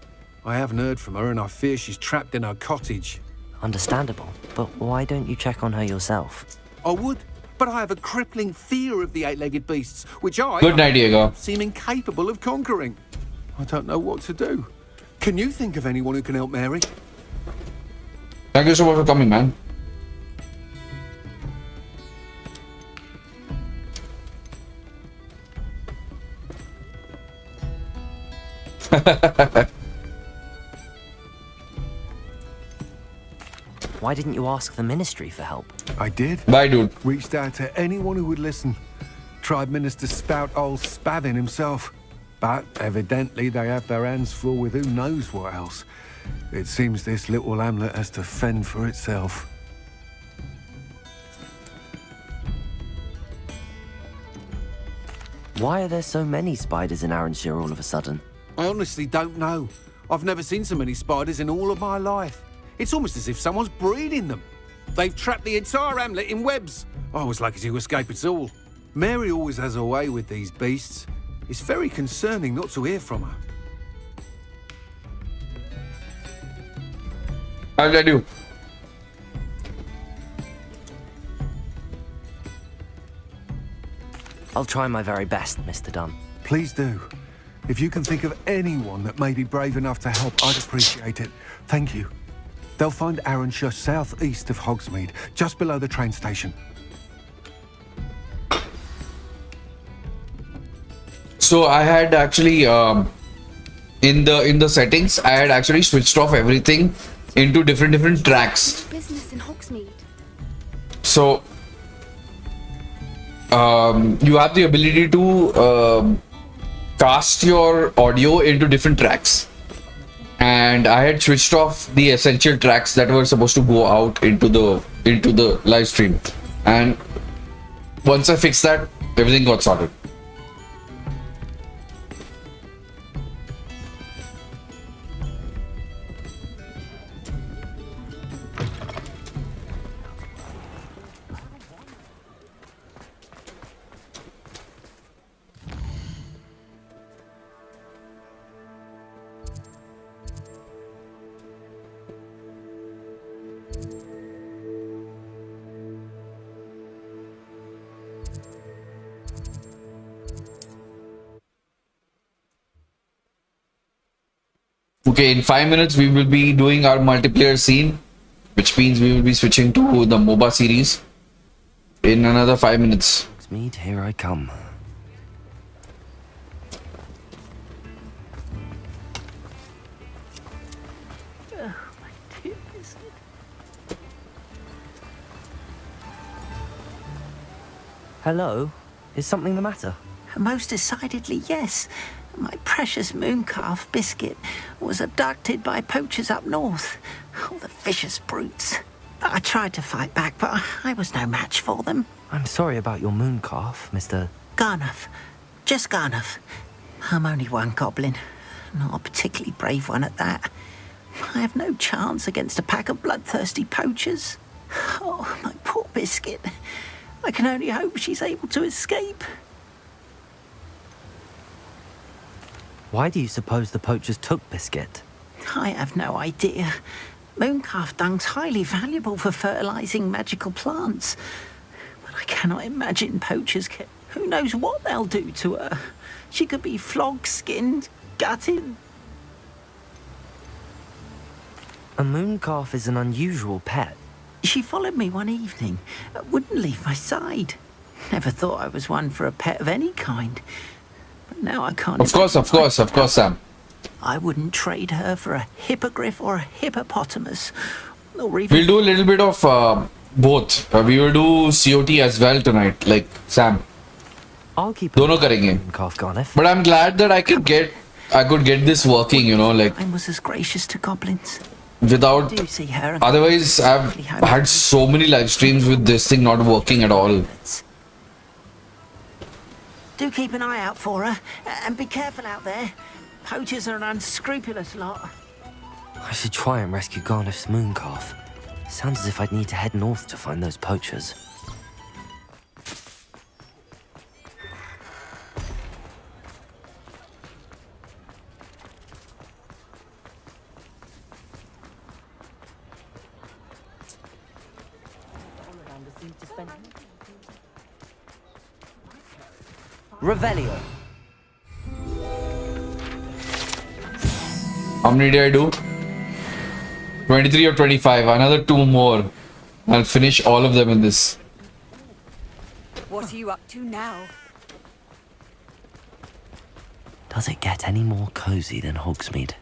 I haven't heard from her and I fear she's trapped in her cottage. Understandable, but why don't you check on her yourself? I would, but I have a crippling fear of the eight-legged beasts, which Good night, Diego. seem incapable of conquering. I don't know what to do. Can you think of anyone who can help Mary? Thank you so much for coming, man. Why didn't you ask the ministry for help? I did. Bye, dude. Reached out to anyone who would listen. Tried Minister Spout old Spavin himself. But evidently they have their hands full with who knows what else. It seems this little hamlet has to fend for itself. Why are there so many spiders in Arranshire all of a sudden? I honestly don't know. I've never seen so many spiders in all of my life. It's almost as if someone's breeding them. They've trapped the entire hamlet in webs. I was lucky to escape it all. Mary always has a way with these beasts. It's very concerning not to hear from her. I'll tell you. I'll try my very best, Mr. Dunn. Please do. If you can think of anyone that may be brave enough to help, I'd appreciate it. Thank you. They'll find Arranshire southeast of Hogsmeade, just below the train station. So I had actually in the settings, I had actually switched off everything into different tracks. Business in Hogsmeade. So you have the ability to cast your audio into different tracks, and I had switched off the essential tracks that were supposed to go out into the live stream, and once I fixed that, everything got sorted. Okay, in 5 minutes we will be doing our multiplayer scene, which means we will be switching to the MOBA series in another 5 minutes. Hogsmeade, here I come. Hello? Is something the matter? Most decidedly, yes. My precious mooncalf biscuit was abducted by poachers up north. Oh, the vicious brutes. I tried to fight back, but I was no match for them. I'm sorry about your mooncalf, Mr. Garnuff. Just Garnuff. I'm only one goblin. Not a particularly brave one at that. I have no chance against a pack of bloodthirsty poachers. Oh, my poor biscuit. I can only hope she's able to escape. Why do you suppose the poachers took Biscuit? I have no idea. Mooncalf dung's highly valuable for fertilizing magical plants. But I cannot imagine poachers who knows what they'll do to her. She could be flogged, skinned, gutted. A mooncalf is an unusual pet. She followed me one evening, wouldn't leave my side. Never thought I was one for a pet of any kind. But now I can't... Of course, Sam. I wouldn't trade her for a hippogriff or a hippopotamus. Or even... We'll do a little bit of both. We will do COT as well tonight, like Sam. I'll keep Dono karenge. But I'm glad that I could get this working, you know, like I was as gracious to goblins. without. Do see her? Otherwise, I've had so many live streams with this thing not working at all. Do keep an eye out for her, and be careful out there. Poachers are an unscrupulous lot. I should try and rescue Garnif's moon calf. Sounds as if I'd need to head north to find those poachers. Revelio. How many did I do? 23 or 25. Another 2 more. I'll finish all of them in this. What are you up to now? Does it get any more cozy than Hogsmeade?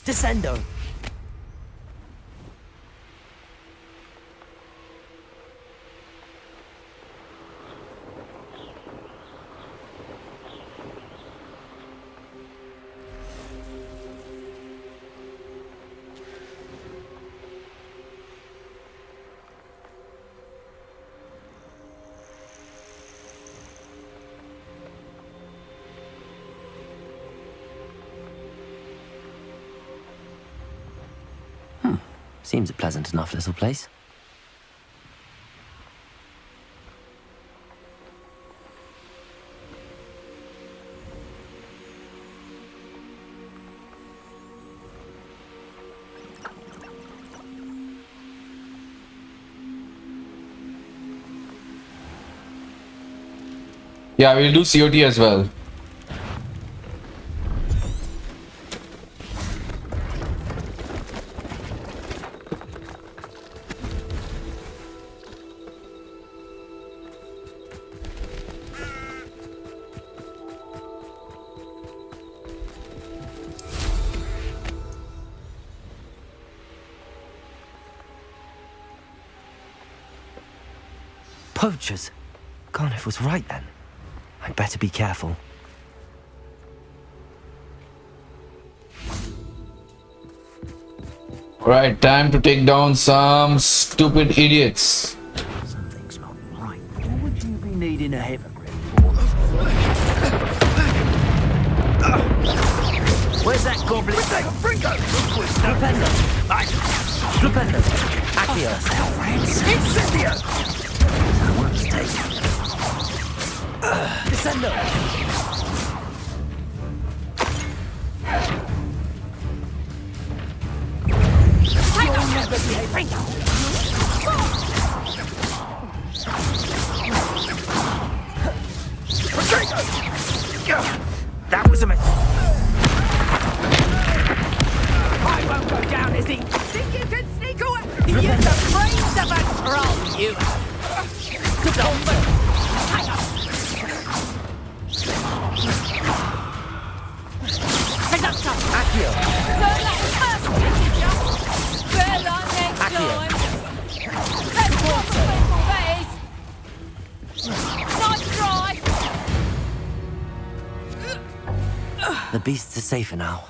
Descendo. Seems a pleasant enough little place. Yeah, we'll do COT as well. Poachers? Garnif was right then. I'd better be careful. Alright, time to take down some stupid idiots. Something's not right. What would you be needing a hippogriff for? Where's that goblin? Flipendo! Flipendo! Accio! Incendio! Descendo! That was a mistake. I won't go down, is he? Think you can sneak away? Use the brains of a troll, you! Good old hang on! Take that shot! Accio! Burn like first, burn like next time! Let's go for people, that is! Nice try! The beasts are safer now.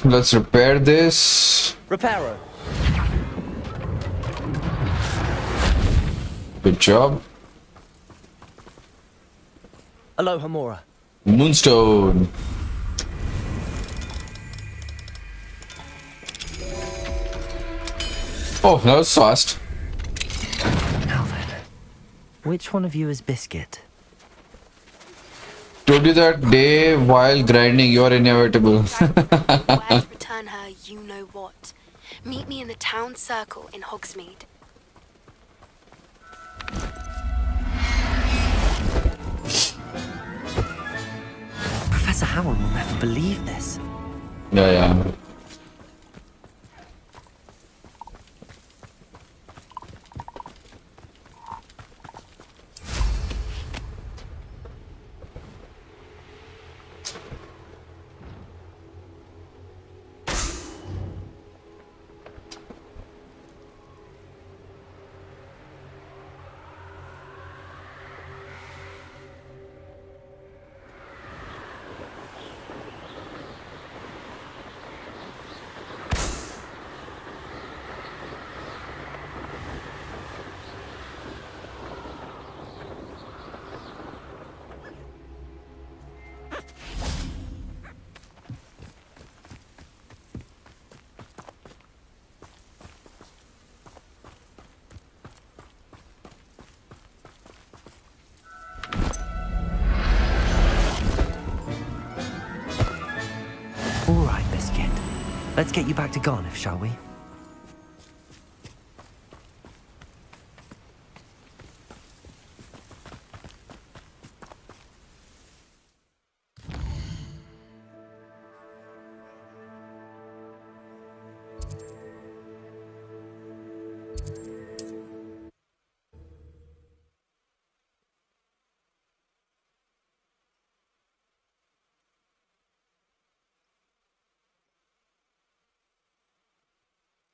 Let's repair this. Reparo. Good job. Aloha Mora. Moonstone. Oh, that was fast. Now then, which one of you is Biscuit? Told you that day while grinding, you are inevitable. Where to return her, you know what. Meet me in the town circle in Hogsmeade. Professor Howard will never believe this. Yeah. All right, Biscuit. Let's get you back to Garniff, shall we?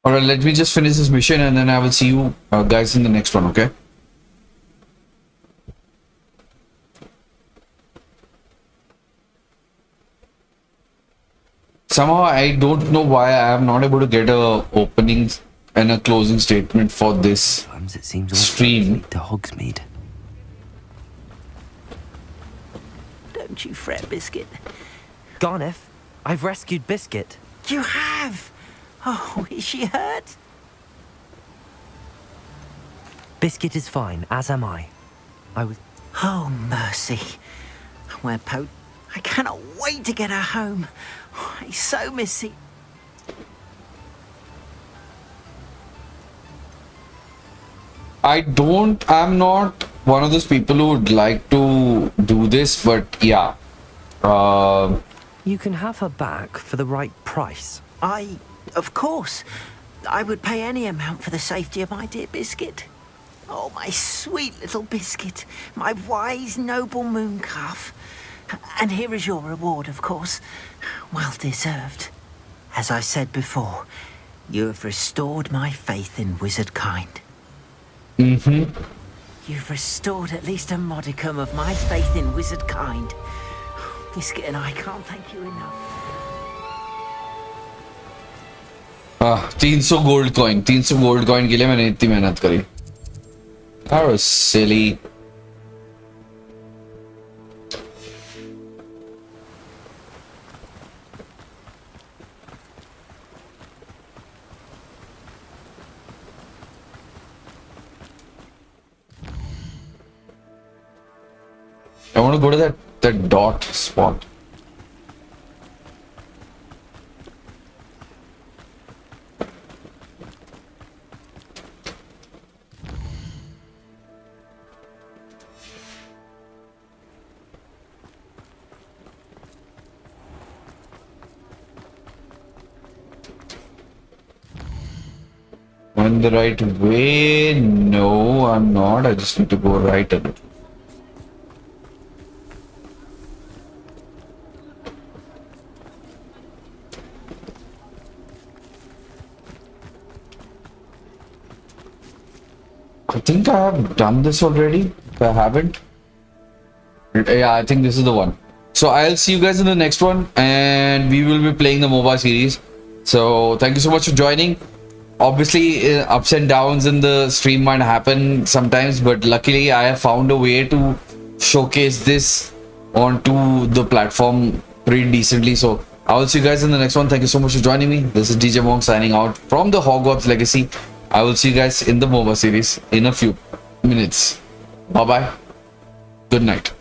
Alright, let me just finish this mission and then I will see you guys in the next one, okay? Somehow I don't know why I am not able to get a opening and a closing statement for this Sometimes it seems stream. to Hogsmeade. Don't you fret, Biscuit. Garniff, I've rescued Biscuit. You have? Oh, is she hurt? Biscuit is fine, as am I. Oh, mercy. Where I cannot wait to get her home. I so miss it. I'm not one of those people who would like to do this, but yeah. You can have her back for the right price. Of course. I would pay any amount for the safety of my dear Biscuit. Oh, my sweet little Biscuit. My wise, noble moon calf. And here is your reward, of course. Well deserved. As I said before, you have restored my faith in wizard kind. You've restored at least a modicum of my faith in wizard kind. Biscuit and I can't thank you enough. 300 gold coin के लिए मैंने इतनी मेहनत करी. That was silly. I want to go to that dot spot. On the right way? No, I'm not. I just need to go right a bit. I think I have done this already. If I haven't, yeah, I think this is the one. So I'll see you guys in the next one, and we will be playing the MOBA series. So thank you so much for joining. Obviously, ups and downs in the stream might happen sometimes, but luckily I have found a way to showcase this onto the platform pretty decently. So I will see you guys in the next one. Thank you so much for joining me. This is DJ m1ng5e signing out from the Hogwarts Legacy. I will see you guys in the MOBA series in a few minutes. Bye bye. Good night.